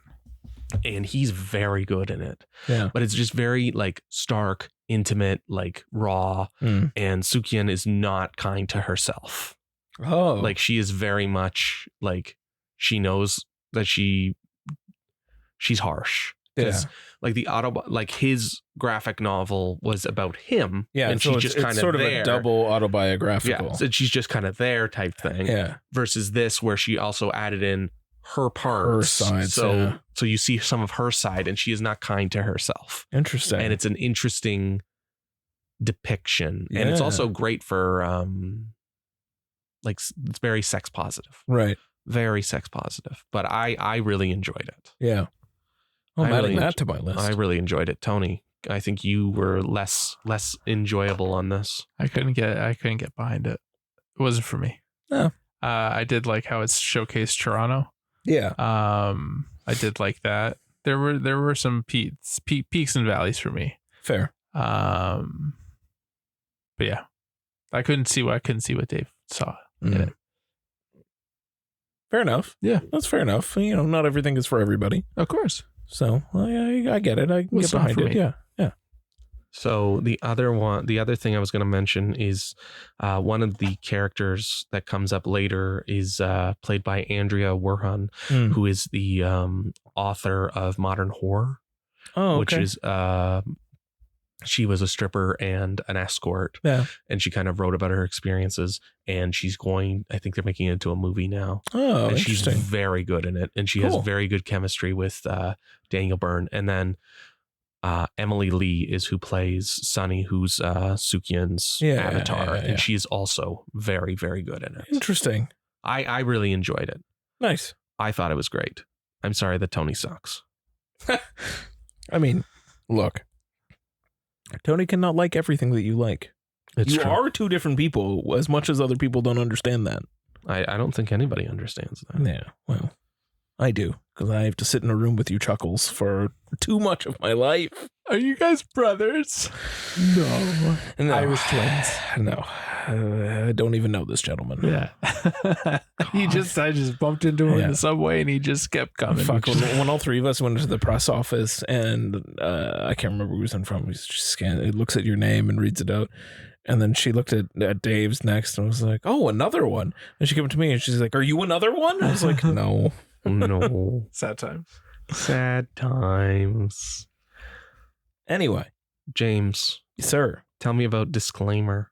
And he's very good in it. Yeah. But it's just very like stark, intimate, like raw. Mm. And Sukyin is not kind to herself. Oh. Like she is very much like she knows that she's harsh. yeah. Like his graphic novel was about him. Yeah. And so she's just kind it's of sort there. of a double autobiographical. Yeah. So she's just kind of there type thing. Yeah. Versus this where she also added in her parts. Her sides, So yeah. so you see some of her side and she is not kind to herself. Interesting. And it's an interesting depiction. And it's Yeah. also great for it's very sex positive. right. Very sex positive. But I really enjoyed it. Yeah. Oh, I I'm adding really that to my list. I really enjoyed it. Tony, I think you were less enjoyable on this. I couldn't get behind it. It wasn't for me. No. I did like how it's showcased Toronto. yeah. I did like that. There were some peaks and valleys for me. Fair. But yeah, I couldn't see what Dave saw in Mm. it. Fair enough. Yeah. That's fair enough. You know, not everything is for everybody. Of course. So I get it. I can Well, get it's not behind for it. me. Yeah. Yeah. So the other thing I was going to mention is one of the characters that comes up later is played by Andrea Werhan, Mm. who is the author of Modern Horror, Oh, okay. which is she was a stripper and an escort. Yeah. And she kind of wrote about her experiences, and I think they're making it into a movie now. Oh, and she's interesting. very good in it. And she Cool. has very good chemistry with Daniel Byrne. And then Emily Lee is who plays Sunny, who's Sukyun's avatar. Yeah. And she's also very, very good in it. Interesting. I really enjoyed it. Nice. I thought it was great. I'm sorry that Tony sucks. I mean, look, Tony cannot like everything that you like. It's you true. are two different people, as much as other people don't understand that. I don't think anybody understands that. Yeah, well, I do, because I have to sit in a room with you chuckles for too much of my life. Are you guys brothers? No. No. Irish twins. No. I don't even know this gentleman. Yeah. I just bumped into him in the subway and he just kept coming. Fuck, when all three of us went into the press office and I can't remember who was in front of me, it looks at your name and reads it out. And then she looked at Dave's next and was like, oh, another one. And she came to me and she's like, are you another one? I was like, no. No. Sad times. Sad times. Anyway. James. Sir. Tell me about Disclaimer.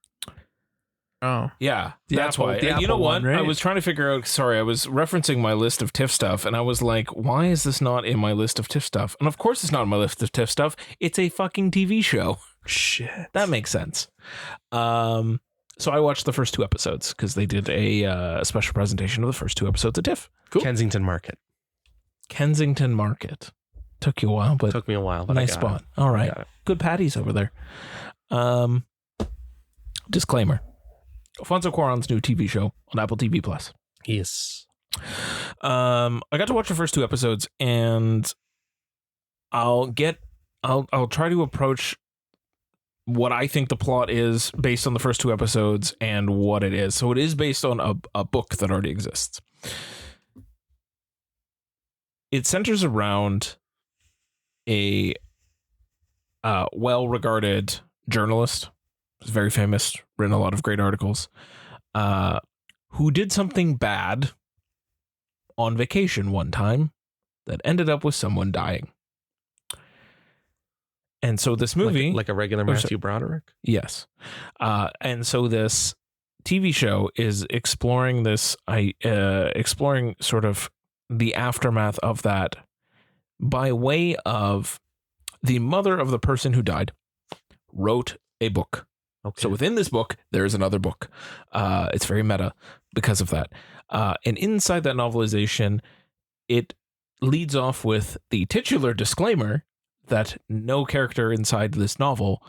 Oh. Yeah, that's Apple, why. And you know what? I was trying to figure out, sorry, I was referencing my list of TIFF stuff, and I was like, why is this not in my list of TIFF stuff? And of course it's not in my list of TIFF stuff. It's a fucking TV show. Shit. That makes sense. So I watched the first 2 episodes because they did a special presentation of the first 2 episodes of TIFF. Cool. Kensington Market. Kensington Market. Took you a while, but took me a while, but nice spot. All right. Good patties over there. Disclaimer. Alfonso Cuarón's new TV show on Apple TV Plus. Yes. I got to watch the first 2 episodes, and I'll try to approach what I think the plot is based on the first 2 episodes and what it is. So it is based on a book that already exists. It centers around a well-regarded journalist. He's very famous, written a lot of great articles, who did something bad on vacation one time that ended up with someone dying. And so this movie... Like a regular Matthew Broderick? Yes. And so this TV show is exploring exploring sort of the aftermath of that by way of the mother of the person who died wrote a book. Okay. So within this book, there is another book. It's very meta because of that. And inside that novelization, it leads off with the titular disclaimer that no character inside this novel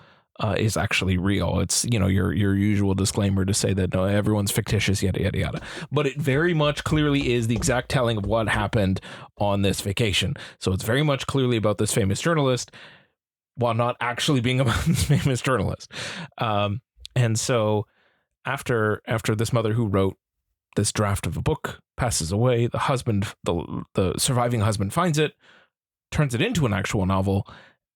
is actually real. It's, your usual disclaimer to say that no, everyone's fictitious, yada, yada, yada. But it very much clearly is the exact telling of what happened on this vacation. So it's very much clearly about this famous journalist, while not actually being about this famous journalist. And so after this mother who wrote this draft of a book passes away, the husband, the surviving husband finds it, turns it into an actual novel,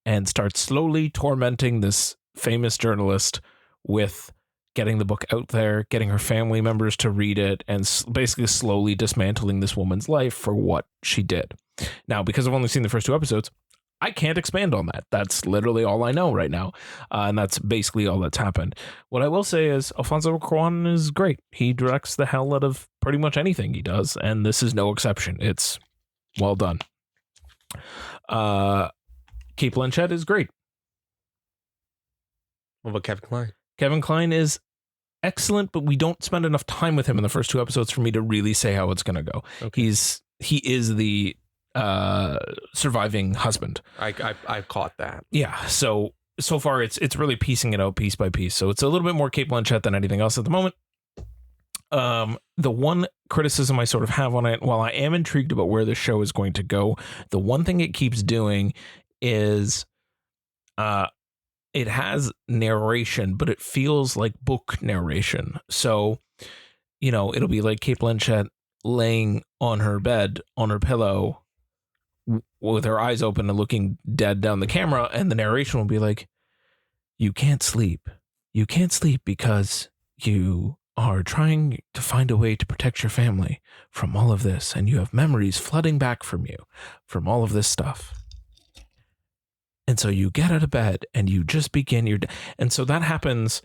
and starts slowly tormenting this famous journalist with getting the book out there, getting her family members to read it, and basically slowly dismantling this woman's life for what she did. Now, because I've only seen the first 2 episodes, I can't expand on that. That's literally all I know right now. And that's basically all that's happened. What I will say is Alfonso Cuarón is great. He directs the hell out of pretty much anything he does. And this is no exception. It's well done. Kate Blanchett is great. What about Kevin Kline? Kevin Kline is excellent, but we don't spend enough time with him in the first 2 episodes for me to really say how it's going to go. Okay. He is the surviving husband. I caught that. Yeah. So far it's really piecing it out piece by piece. So it's a little bit more Kate Blanchett than anything else at the moment. The one criticism I sort of have on it, while I am intrigued about where the show is going to go, the one thing it keeps doing is it has narration, but it feels like book narration. So, it'll be like Kate Blanchett laying on her bed, on her pillow, with her eyes open and looking dead down the camera, and the narration will be like, you can't sleep because you are trying to find a way to protect your family from all of this, and you have memories flooding back from you from all of this stuff. And so you get out of bed and you just begin your day. And so that happens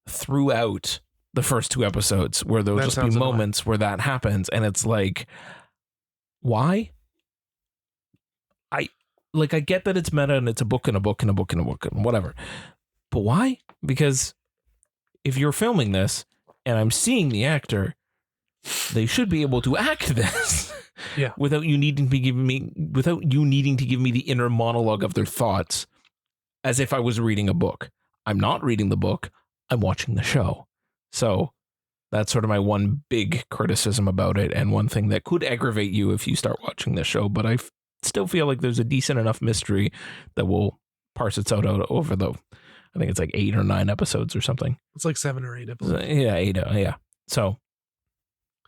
throughout the first 2 episodes, where there'll just be moments where that happens. And it's like, why? I get that it's meta and it's a book and a book and a book and a book and whatever. But why? Because if you're filming this and I'm seeing the actor, they should be able to act this. Yeah. without you needing to give me the inner monologue of their thoughts, as if I was reading a book. I'm not reading the book. I'm watching the show. So that's sort of my one big criticism about it, and one thing that could aggravate you if you start watching the show. But I still feel like there's a decent enough mystery that will parse itself out over I think it's like 8 or 9 episodes or something. It's like 7 or 8, I believe. Yeah, 8. Yeah. So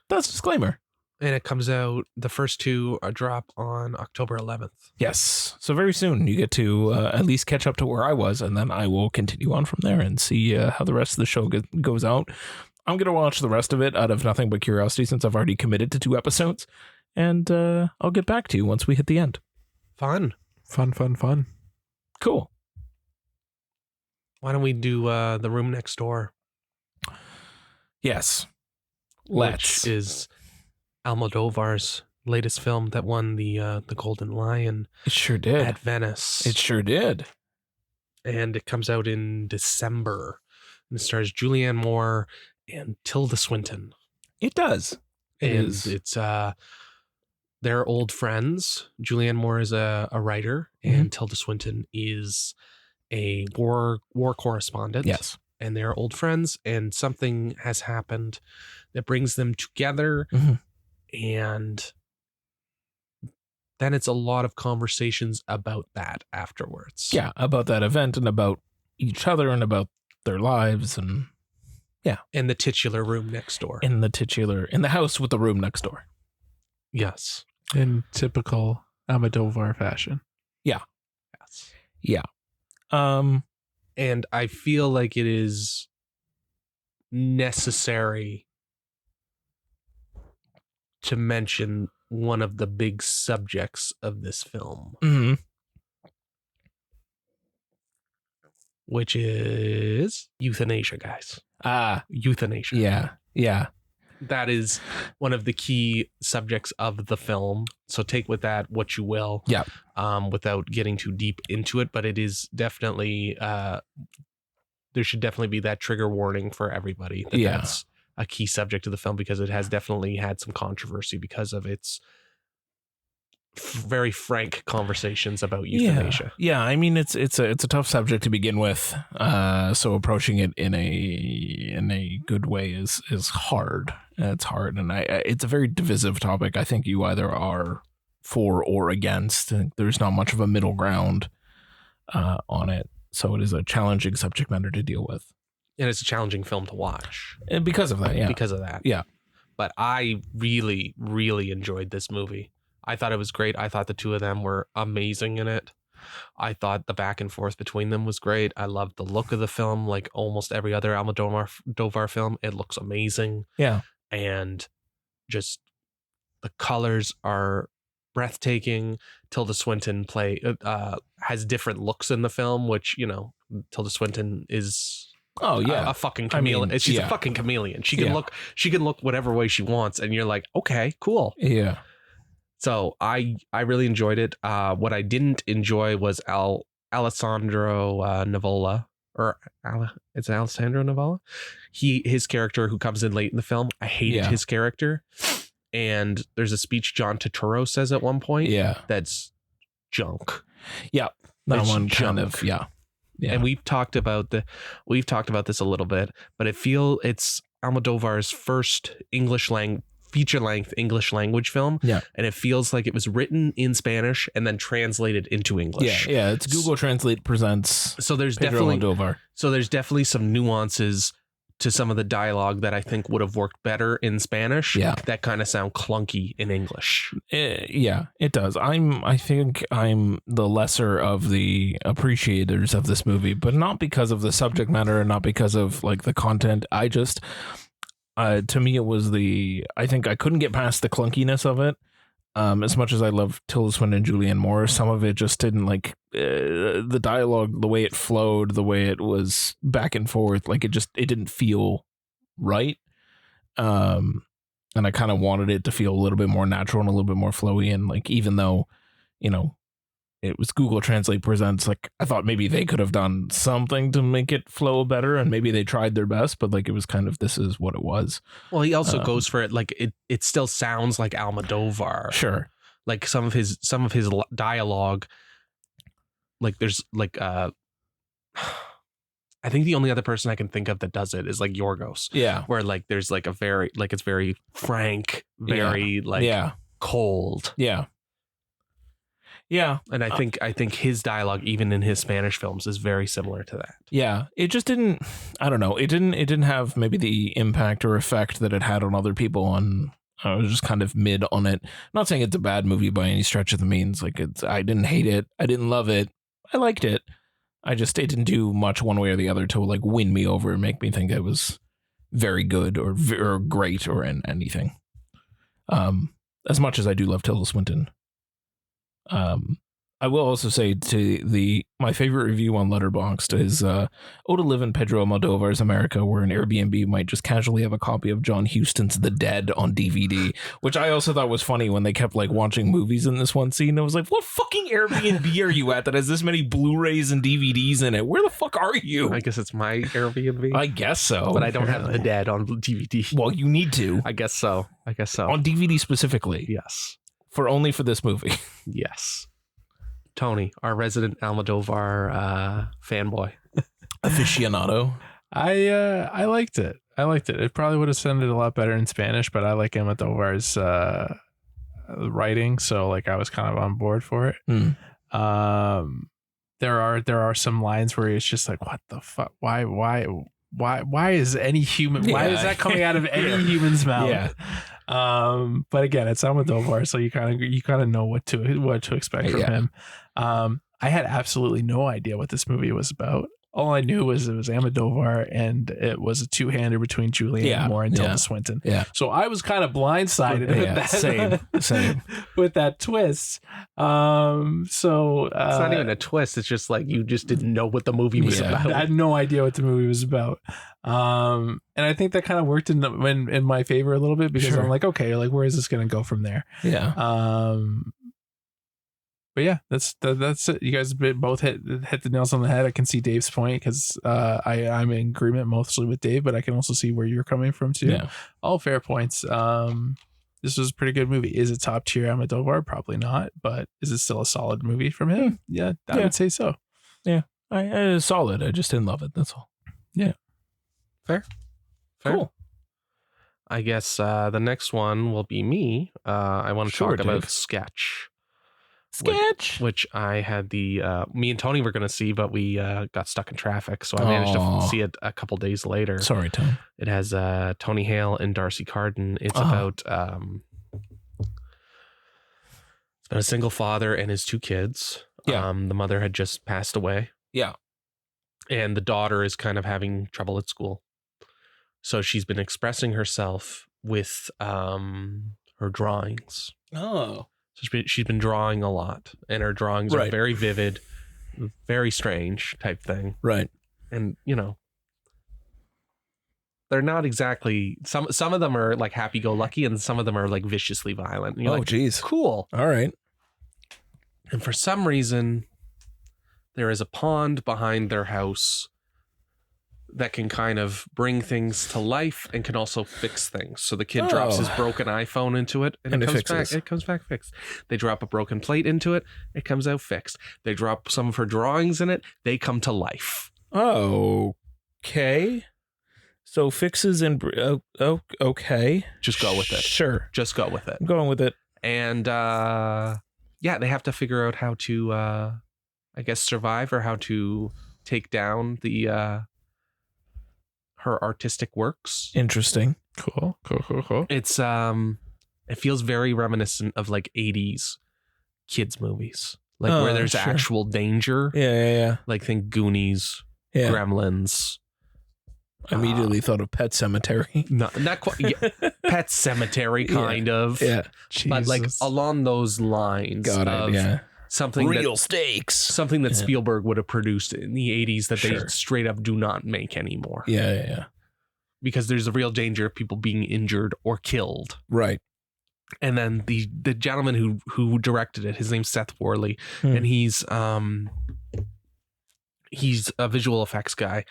that's a disclaimer. And it comes out, the first 2 are drop on October 11th. Yes. So very soon you get to at least catch up to where I was, and then I will continue on from there and see how the rest of the show goes out. I'm going to watch the rest of it out of nothing but curiosity, since I've already committed to 2 episodes, and I'll get back to you once we hit the end. Fun. Cool. Why don't we do The Room Next Door? Yes. Which is Almodovar's latest film that won the Golden Lion. It sure did. At Venice. It sure did. And it comes out in December. And it stars Julianne Moore and Tilda Swinton. It does. It's they're old friends. Julianne Moore is a writer, and Tilda Swinton is a war correspondent. Yes. And they're old friends, and something has happened that brings them together. And then it's a lot of conversations about that afterwards. Yeah, about that event and about each other and about their lives, and In the titular room next door. in the house with the room next door. Yes. In typical Almodovar fashion. Yes. Yeah. And I feel like it is necessary to mention one of the big subjects of this film, which is euthanasia, guys. Euthanasia. Yeah. That is one of the key subjects of the film. So take with that what you will. Yeah. Without getting too deep into it, but it is definitely there should definitely be that trigger warning for everybody. That's a key subject of the film, because it has definitely had some controversy because of its very frank conversations about euthanasia. Yeah. I mean, it's a tough subject to begin with. So approaching it in a good way is hard. It's hard, and it's a very divisive topic. I think you either are for or against. There's not much of a middle ground on it. So it is a challenging subject matter to deal with. And it's a challenging film to watch. And because of that, yeah. Because of that. Yeah. But I really, really enjoyed this movie. I thought it was great. I thought the two of them were amazing in it. I thought the back and forth between them was great. I loved the look of the film, like almost every other Almodovar film. It looks amazing. Yeah. And just the colors are breathtaking. Tilda Swinton has different looks in the film, which, Tilda Swinton is a fucking chameleon. I mean, she's a fucking chameleon. She can look whatever way she wants, and you're like, okay, cool. Yeah. So I really enjoyed it. What I didn't enjoy was Alessandro Nivola, or it's Alessandro Nivola. His character who comes in late in the film. I hated his character. And there's a speech John Turturro says at one point. Yeah, that's junk. Yeah, that one kind of yeah. And we've talked about this a little bit, but it's Almodovar's first feature-length English language film. Yeah. And it feels like it was written in Spanish and then translated into English. Yeah. It's Google Translate presents. So there's definitely some nuances to some of the dialogue that I think would have worked better in Spanish. Yeah. That kind of sound clunky in English. Yeah, it does. I think I'm the lesser of the appreciators of this movie, but not because of the subject matter and not because of like the content. I just, to me, it was I think I couldn't get past the clunkiness of it. As much as I love Tilda Swinton and Julianne Moore, some of it just didn't like the dialogue, the way it flowed, the way it was back and forth. Like it didn't feel right. And I kind of wanted it to feel a little bit more natural and a little bit more flowy. And like, even though, you know, it was Google Translate Presents, like I thought maybe they could have done something to make it flow better, and maybe they tried their best, but like it was kind of, this is what it was. Well, he also goes for it like it still sounds like Almodovar. Sure. Like some of his dialogue, like there's like I think the only other person I can think of that does it is like Yorgos. Yeah. Where like there's like a very like it's very frank, very like cold. Yeah. Yeah. And I think his dialogue, even in his Spanish films, is very similar to that. Yeah. It just didn't, I don't know. It didn't have maybe the impact or effect that it had on other people. And I was just kind of mid on it. Not saying it's a bad movie by any stretch of the means. Like I didn't hate it. I didn't love it. I liked it. It didn't do much one way or the other to like win me over and make me think it was very good or great or anything. As much as I do love Tilda Swinton. I will also say my favorite review on Letterboxd is Oh to Live in Pedro Almodovar's America, where an Airbnb might just casually have a copy of John Huston's The Dead on DVD, which I also thought was funny when they kept like watching movies in this one scene. I was like, what fucking Airbnb are you at that has this many Blu-rays and DVDs in it? Where the fuck are you? I guess it's my Airbnb. I guess so. But I don't have The Dead on DVD. Well, you need to. I guess so. On DVD specifically. Yes. Only for this movie. Yes. Tony, our resident Almodovar fanboy. Aficionado. I liked it. It probably would have sounded a lot better in Spanish, but I like Almodovar's writing, so like I was kind of on board for it. There are some lines where it's just like, what the fuck? Why is any human? Why is that coming out of any human's mouth? Yeah. But again, it's Almodovar, so you kind of know what to expect from him. I had absolutely no idea what this movie was about. All I knew was it was Almodovar, and it was a two-hander between Julianne Moore and Tilda Swinton. Yeah. So I was kind of blindsided with that. Same. With that twist. So it's not even a twist. It's just like you just didn't know what the movie was about. I had no idea what the movie was about. And I think that kind of worked in my favor a little bit, because I'm like, okay, like where is this going to go from there? Yeah. But yeah, that's it. You guys both hit the nails on the head. I can see Dave's point, because I'm in agreement mostly with Dave, but I can also see where you're coming from too. Yeah. All fair points. This was a pretty good movie. Is it top tier Almodovar? Probably not, but is it still a solid movie from him? Yeah, I would say so. Yeah, I solid. I just didn't love it. That's all. Yeah, fair. Cool. I guess the next one will be me. I want to talk about Sketch. Which I had me and Tony were going to see, but we got stuck in traffic, so I managed to see it a couple days later. Sorry, Tom. It has Tony Hale and Darcy Carden. It's about a single father and his two kids. Yeah. The mother had just passed away. Yeah. And the daughter is kind of having trouble at school. So she's been expressing herself with her drawings. Oh. So she's been drawing a lot, and her drawings are very vivid, very strange type thing. Right. And, they're not exactly, some of them are like happy-go-lucky, and some of them are like viciously violent. And you're like, geez. Cool. All right. And for some reason, there is a pond behind their house that can kind of bring things to life and can also fix things. So the kid drops his broken iPhone into it, and it comes back fixed. They drop a broken plate into it, it comes out fixed. They drop some of her drawings in it, they come to life. Okay. So fixes and okay. Just go with it. Sure. Just go with it. I'm going with it. And they have to figure out how to I guess survive, or how to take down the her artistic works. Interesting. Cool. It's it feels very reminiscent of like 80s kids movies, like where there's actual danger. Yeah. Like think Goonies, Gremlins, I immediately thought of Pet Cemetery. Not quite. Yeah, Pet Cemetery, kind of. Yeah. But like Jesus. along those lines. Got it. of Yeah. Something Real that, stakes. something that Yeah. Spielberg would have produced in the 80s that they Sure. straight up do not make anymore. Yeah. Because there's a real danger of people being injured or killed. Right. And then the gentleman who directed it, his name's Seth Worley, Hmm. and he's a visual effects guy.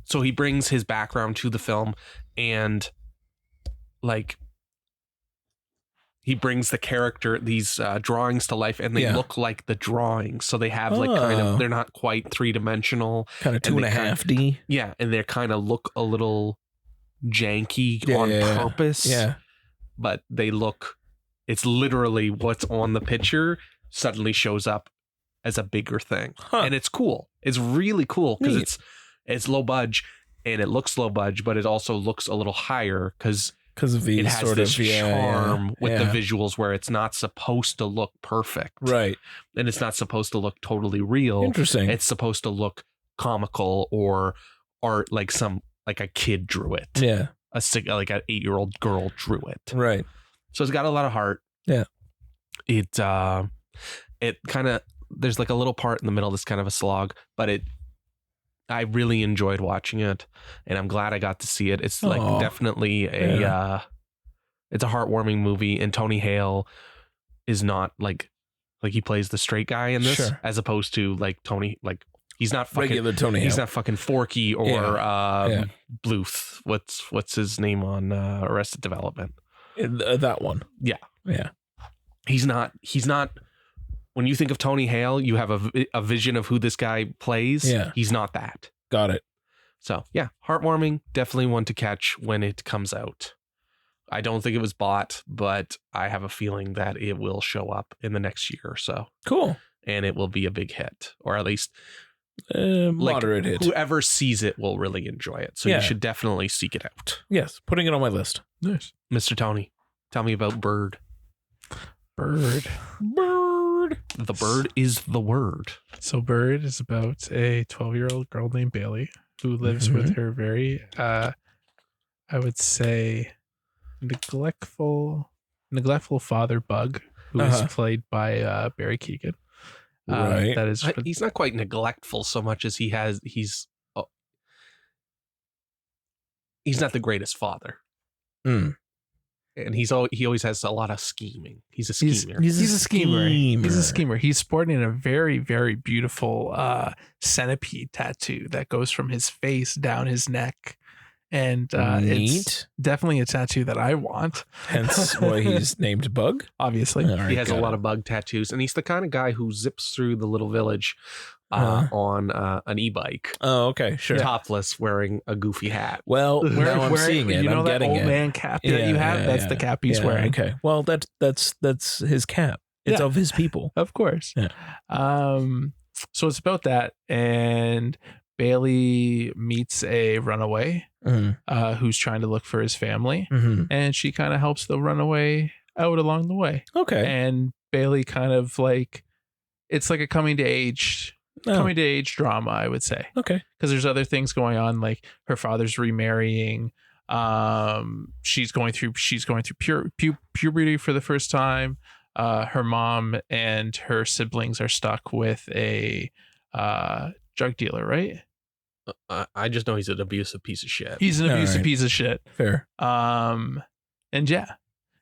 So he brings his background to the film, and like he brings the character, these drawings to life, and they Yeah. look like the drawings. So they have like kind Oh. of, they're not quite 3-dimensional. Kind of And they 2.5D. Yeah, and they kind of look a little janky on Yeah. purpose. Yeah. But they look, it's literally what's on the picture suddenly shows up as a bigger thing. Huh. And it's cool. It's really cool because Neat. it's low budge, and it looks low budge, but it also looks a little higher because Because of the it has sort this of charm with the yeah. visuals where it's not supposed to look perfect. Right. And it's not supposed to look totally real. Interesting. It's supposed to look comical or art like a kid drew it. Yeah. Like an 8-year-old girl drew it. Right. So it's got a lot of heart. Yeah. It kind of, there's like a little part in the middle that's kind of a slog, but I really enjoyed watching it, and I'm glad I got to see it. It's like Aw. definitely it's a heartwarming movie, and Tony Hale is not like he plays the straight guy in this, Sure. as opposed to like Tony, like he's not fucking Regular Tony Hale. he's not fucking Forky or Yeah. Bluth. What's his name on Arrested Development? That one. Yeah. Yeah. He's not. When you think of Tony Hale, you have a vision of who this guy plays. Yeah. He's not that. Got it. So yeah, heartwarming. Definitely one to catch when it comes out. I don't think it was bought, but I have a feeling that it will show up in the next year or so, Cool. and it will be a big hit, or at least Moderate hit. whoever sees it will really enjoy it. So Yeah. you should definitely seek it out. Yes. Putting it on my list. Nice. Mr. Tony, tell me about Bird. Bird. The bird is the word. So Bird is about a 12-year-old girl named Bailey who lives with her very, I would say, neglectful father Bug, who is played by Barry Keoghan. Right. That is He's not quite neglectful so much as he's not the greatest father. Mm. And he always has a lot of scheming. He's a schemer. He's a schemer. He's a schemer. He's sporting a very, very beautiful centipede tattoo that goes from his face down his neck. And Neat. it's definitely a tattoo that I want. Hence why he's named Bug. Obviously. All right, He has a got lot it. of bug tattoos, and he's the kind of guy who zips through the little village on an e-bike, Oh, okay. Sure. topless, wearing a goofy hat. Well, now I'm seeing it. You know I'm that getting old it. man cap that you have? That's the cap he's Yeah, wearing. Okay. Well, that's his cap. It's Yeah. of his people. Of course. Yeah. So it's about that, and Bailey meets a runaway Mm-hmm. who's trying to look for his family, Mm-hmm. and she kind of helps the runaway out along the way. Okay. And Bailey kind of like, it's like a coming to age drama, I would say, Okay. because there's other things going on, like her father's remarrying. She's going through puberty for the first time. Her mom and her siblings are stuck with a drug dealer, right? I just know he's an abusive piece of shit. He's an All abusive right. piece of shit. Fair. And yeah,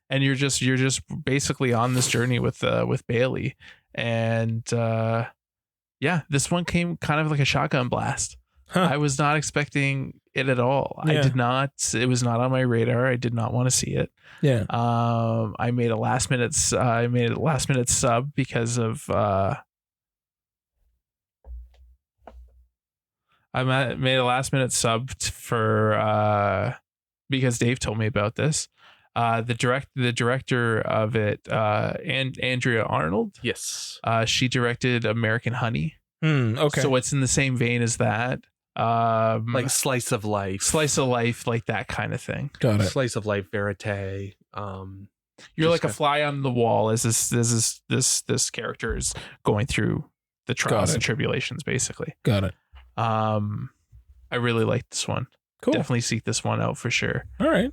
and you're just basically on this journey with Bailey, and yeah, this one came kind of like a shotgun blast. Huh. I was not expecting it at all. Yeah. I did not. It was not on my radar. I did not want to see it. Yeah. I made a last minute sub because of made a last minute sub for because Dave told me about this. The director of it, and Andrea Arnold. Yes. She directed American Honey. Okay. So it's in the same vein as that. Like slice of life, like that kind of thing. got it. slice of life verite. You're Just like a fly on the wall as this character is going through the trials Got it. and tribulations, basically. Got it. I I really like this one. Cool. Definitely seek this one out for sure. All right.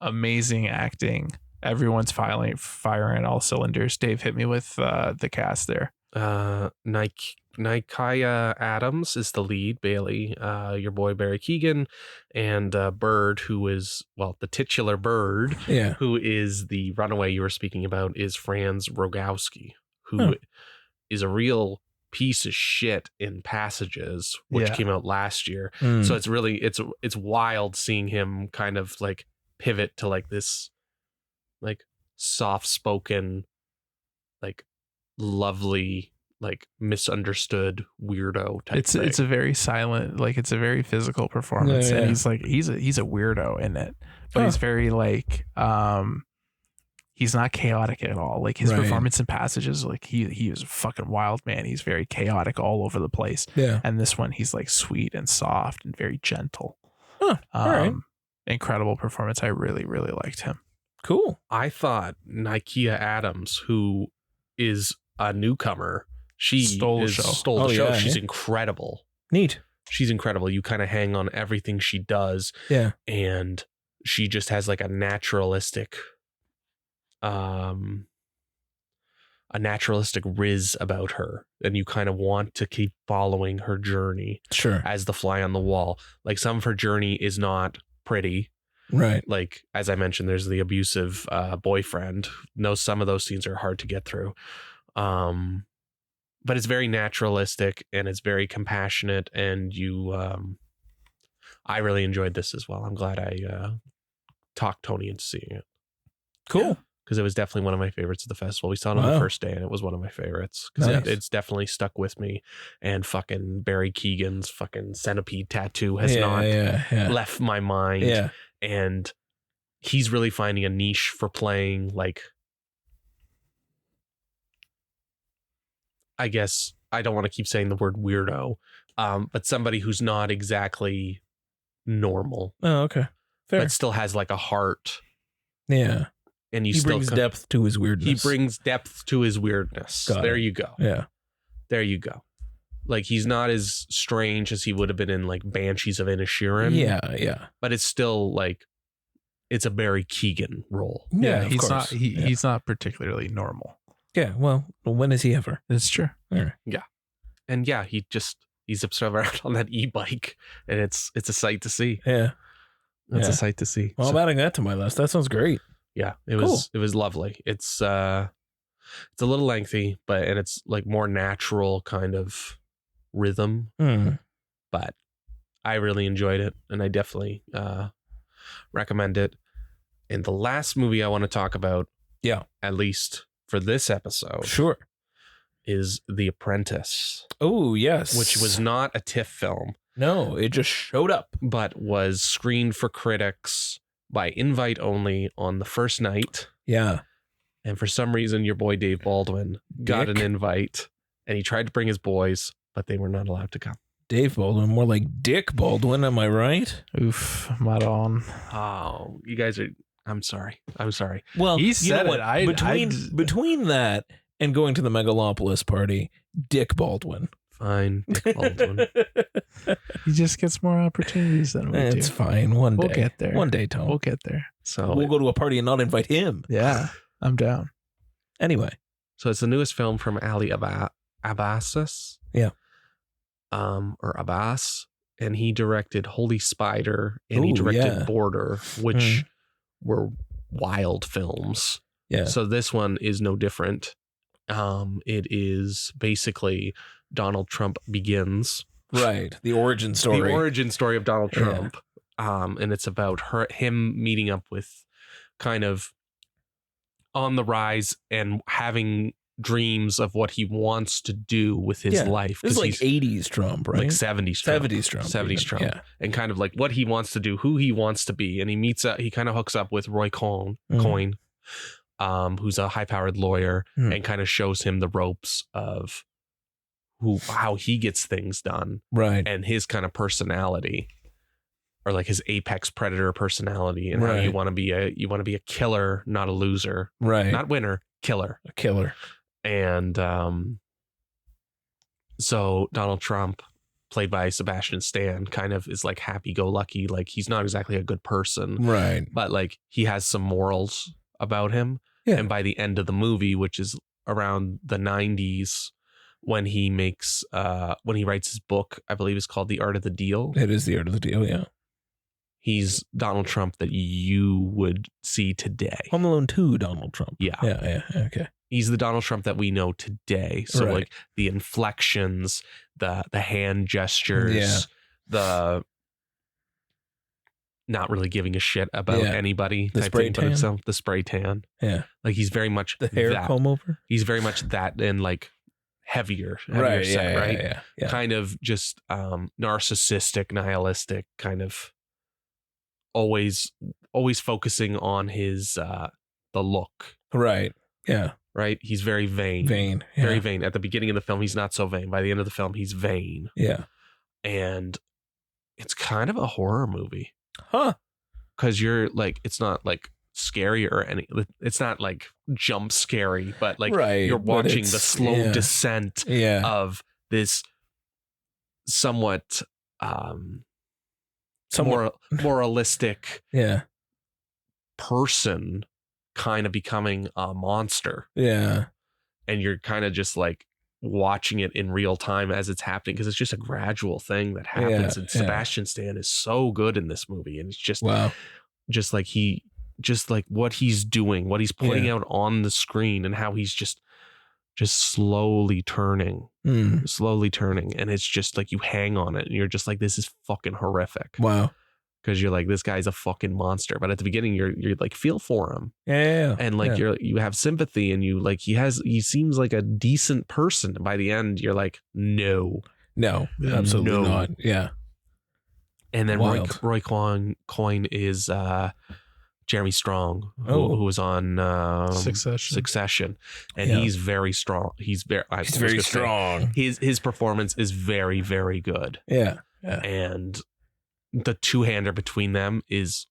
Amazing acting. Everyone's firing all cylinders. Dave, hit me with the cast there. Nikaya Adams is the lead, Bailey, your boy Barry Keoghan, and Bird, who is, well, the titular Bird, Yeah. who is the runaway you were speaking about, is Franz Rogowski, who is a real piece of shit in Passages, which came out last year. So it's really it's wild seeing him kind of like pivot to like this like soft-spoken, like lovely, like misunderstood weirdo type thing. It's a very silent, like it's a very physical performance, and he's a weirdo in it, but he's very like he's not chaotic at all. Like his performance in Passages, like he is a fucking wild man. He's very chaotic all over the place. Yeah. And this one, he's like sweet and soft and very gentle. All right. Incredible performance. I really, really liked him. Cool. I thought Nikea Adams, who is a newcomer, she stole the show. Yeah, She's incredible. Neat. She's incredible. You kind of hang on everything she does. Yeah. And she just has like a naturalistic riz about her, and you kind of want to keep following her journey as the fly on the wall. Like some of her journey is not pretty, right? Like as I mentioned, there's the abusive boyfriend. Some of those scenes are hard to get through, but it's very naturalistic and it's very compassionate, and I really enjoyed this as well. I'm glad I talked Tony into seeing it. Cool. Because it was definitely one of my favorites of the festival. We saw it on the first day, and it was one of my favorites. Because it's definitely stuck with me. And fucking Barry Keoghan's fucking centipede tattoo has not left my mind. Yeah. And he's really finding a niche for playing, like, I guess I don't want to keep saying the word weirdo, but somebody who's not exactly normal. Oh, okay. Fair. But still has like a heart. Yeah. And he brings depth to his weirdness. He brings depth to his weirdness. There you go. Yeah. There you go. Like he's not as strange as he would have been in like Banshees of Inisherin. Yeah, yeah. But it's still like it's a Barry Keoghan role. Yeah, he's not particularly normal. Yeah, well, when is he ever? It's true. All right. Yeah. And yeah, he's upset around on that e-bike, and it's a sight to see. Yeah. It's a sight to see. Well, I'm adding that to my list. That sounds great. Yeah, it was lovely. It's a little lengthy, and it's like more natural kind of rhythm. But I really enjoyed it, and I definitely recommend it. And the last movie I want to talk about, at least for this episode, is The Apprentice. Oh, yes. Which was not a TIFF film. No, it just showed up. But was screened for critics by invite only on the first night. Yeah. And for some reason, your boy Dave Baldwin got an invite, and he tried to bring his boys, but they were not allowed to come. Dave Baldwin, more like Dick Baldwin, am I right? Oof, Madon. Oh, you guys are... I'm sorry. Well, he said it. Between that and going to the Megalopolis party, Dick Baldwin. Fine, Dick Baldwin. He just gets more opportunities than we do. It's fine. One day. We'll get there. One day, Tom. We'll get there. So we'll go to a party and not invite him. Yeah, I'm down. Anyway. So it's the newest film from Ali Abbasis. Yeah. Or Abbas. And he directed Holy Spider, and he directed Border, which were wild films. Yeah. So this one is no different. It is basically Donald Trump Begins. Right. The origin story. The origin story of Donald Trump. And it's about him meeting up with kind of on the rise and having dreams of what he wants to do with his life. It's like 80s Trump, right? Like 70s Trump. 70s Trump. 70s Trump. Yeah. And kind of like what he wants to do, who he wants to be. And he kind of hooks up with Roy Coyne, who's a high-powered lawyer, and kind of shows him the ropes of how he gets things done. Right. And his kind of personality, or like his apex predator personality, and how you want to be a killer, not a loser. Right. Not winner, killer. A killer. And so Donald Trump played by Sebastian Stan, kind of is like happy-go-lucky. Like he's not exactly a good person, Right. but like he has some morals about him. Yeah. And by the end of the movie, which is around the 90s, when he writes his book, I believe it's called The Art of the Deal. It is The Art of the Deal, yeah. He's Donald Trump that you would see today. Home Alone 2 Donald Trump. Yeah. Yeah, okay. He's the Donald Trump that we know today. So Right. like the inflections, the hand gestures, the not really giving a shit about anybody. The spray thing, tan. but himself, the spray tan. Yeah. Like he's very much The hair that. comb over. He's very much that and like heavier Right, set, right? Yeah. Kind of just narcissistic, nihilistic, kind of always focusing on his the look. Right. Yeah. Right? He's very vain. Vain. Yeah. Very vain. At the beginning of the film, he's not so vain. By the end of the film, he's vain. Yeah. And it's kind of a horror movie. Huh. Because you're like, it's not like scary or any, it's not like jump scary, but like Right, you're but watching it's- the slow yeah. descent Yeah. of this somewhat Somewhat. moralistic Yeah. person kind of becoming a monster. Yeah. And you're kind of just like watching it in real time as it's happening because it's just a gradual thing that happens. And Sebastian Stan is so good in this movie, and it's just Wow. just like what he's doing, what he's putting out on the screen, and how he's just slowly turning, and it's just like you hang on it and you're just like, this is fucking horrific. Wow. Because you're like, this guy's a fucking monster. But at the beginning, you're like, feel for him. Yeah. And like you have sympathy, and you like he seems like a decent person. By the end, you're like, no, absolutely No. not. Yeah. And then Wild. Roy Coyne is Jeremy Strong, Oh. who was on Succession. and Yeah. he's very strong. He's very strong. His performance is very, very good, Yeah. and the two-hander between them is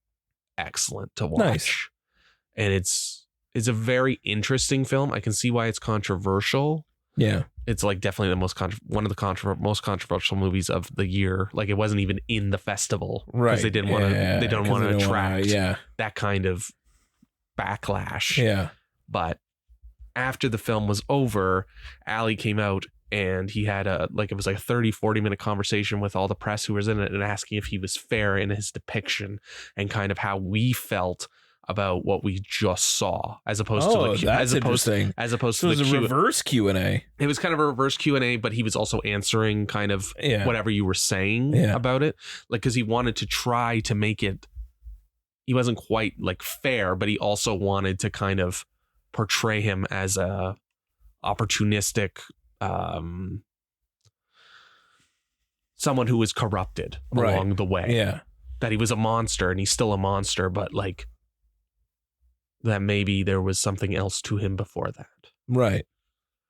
excellent to watch. Nice. And it's a very interesting film. I can see why it's controversial. Yeah. It's like definitely one of the most controversial movies of the year. Like it wasn't even in the festival Right. because they didn't want to. They don't want to attract Yeah. that kind of backlash. Yeah. But after the film was over, Ali came out and he had it was like a 30-40 minute conversation with all the press who was in it and asking if he was fair in his depiction and kind of how we felt about what we just saw, as opposed to that's interesting. as opposed So to it was a reverse Q&A. It was kind of a reverse Q&A, but he was also answering kind of Yeah. whatever you were saying about it. Like, because he wanted to try to make it, he wasn't quite like fair, but he also wanted to kind of portray him as a opportunistic, someone who was corrupted along the way. Yeah. That he was a monster and he's still a monster, but like that maybe there was something else to him before that. Right.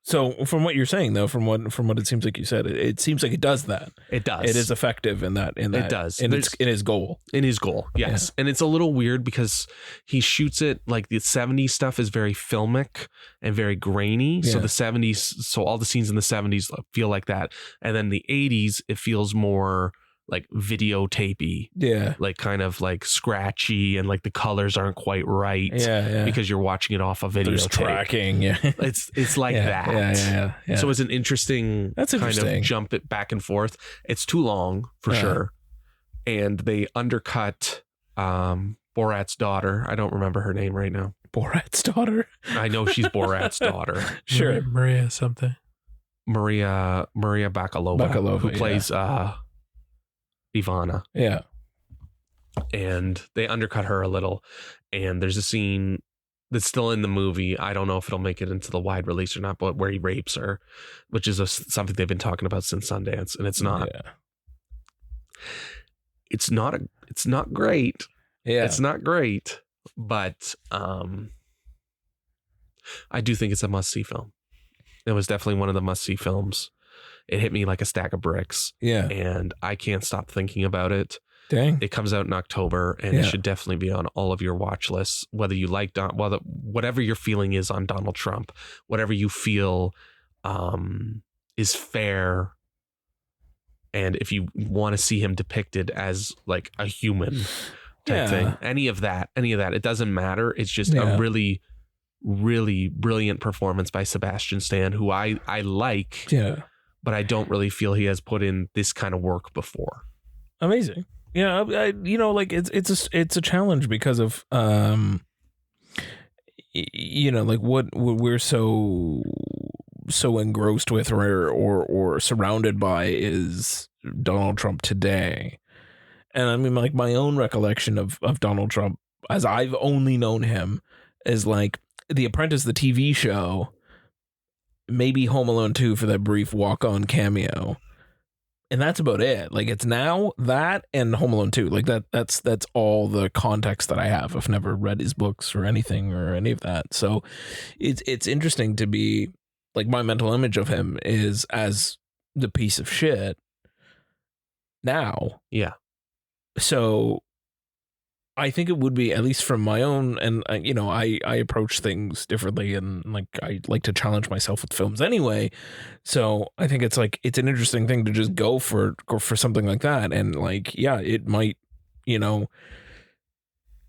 So from what you're saying, though, from what it seems like you said, it seems like it does that. It does. It is effective in that. It does. In his goal. In his goal, yes. And it's a little weird because he shoots it like the 70s stuff is very filmic and very grainy. So Yeah. the 70s, so all the scenes in the 70s feel like that. And then the 80s, it feels more like videotapey, Yeah. like kind of like scratchy, and like the colors aren't quite right. Yeah. Because you're watching it off a There's videotape. tracking. Yeah. It's like that. Yeah. So it's an interesting That's kind interesting. of jump it back and forth. It's too long for sure. And they undercut Borat's daughter. I don't remember her name right now. Borat's daughter. I know she's Borat's daughter. Sure. Maria something. Maria Bakalova, who plays Ivana. Yeah. And they undercut her a little. And there's a scene that's still in the movie. I don't know if it'll make it into the wide release or not, but where he rapes her, which is something they've been talking about since Sundance. And it's not. Yeah. It's not great. Yeah. It's not great, but I do think it's a must-see film. It was definitely one of the must-see films. It hit me like a stack of bricks, Yeah. and I can't stop thinking about it. Dang. It comes out in October, and it should definitely be on all of your watch lists, whether you like whatever your feeling is on Donald Trump, whatever you feel is fair And if you want to see him depicted as like a human type thing, any of that, it doesn't matter. It's just a really, really brilliant performance by Sebastian Stan, who I like, but I don't really feel he has put in this kind of work before. Amazing. Yeah, like it's a challenge because of like what we're so engrossed with or surrounded by is Donald Trump today. And I mean, like, my own recollection of Donald Trump as I've only known him is like The Apprentice, the TV show, maybe Home Alone 2 for that brief walk-on cameo. And that's about it. Like, it's now that and Home Alone 2. Like, that's all the context that I have. I've never read his books or anything or any of that. So it's interesting to be like, my mental image of him is as the piece of shit now. Yeah. So I think it would be, at least from my own, and I approach things differently, and like I like to challenge myself with films anyway. So I think it's like it's an interesting thing to just go for something like that, and like it might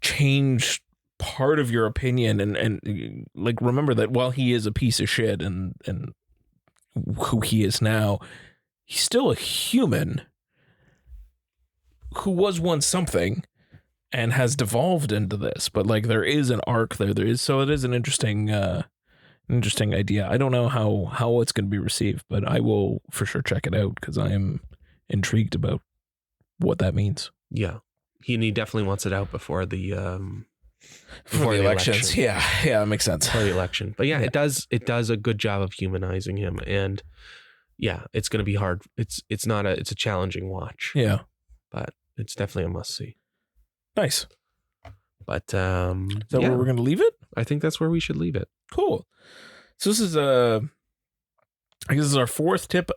change part of your opinion, and like remember that while he is a piece of shit and who he is now, he's still a human who was once something and has devolved into this. But like there is an arc there. So it is an interesting idea. I don't know how it's going to be received, but I will for sure check it out because I am intrigued about what that means. Yeah, he definitely wants it out before the elections. Election. Yeah, that makes sense. For the election, but it does a good job of humanizing him, and it's going to be hard. It's a challenging watch. Yeah, but it's definitely a must see. Nice. But is that where we're going to leave it? I think that's where we should leave it. Cool. So this is I guess this is our fourth TIFF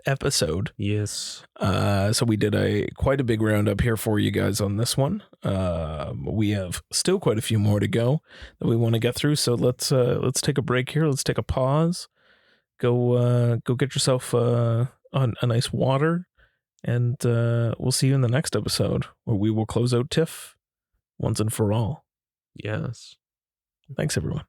episode. Yes. So we did quite a big roundup here for you guys on this one. We have still quite a few more to go that we want to get through. So let's take a break here. Let's take a pause. Go get yourself a nice water, and we'll see you in the next episode where we will close out TIFF once and for all. Yes. Thanks, everyone.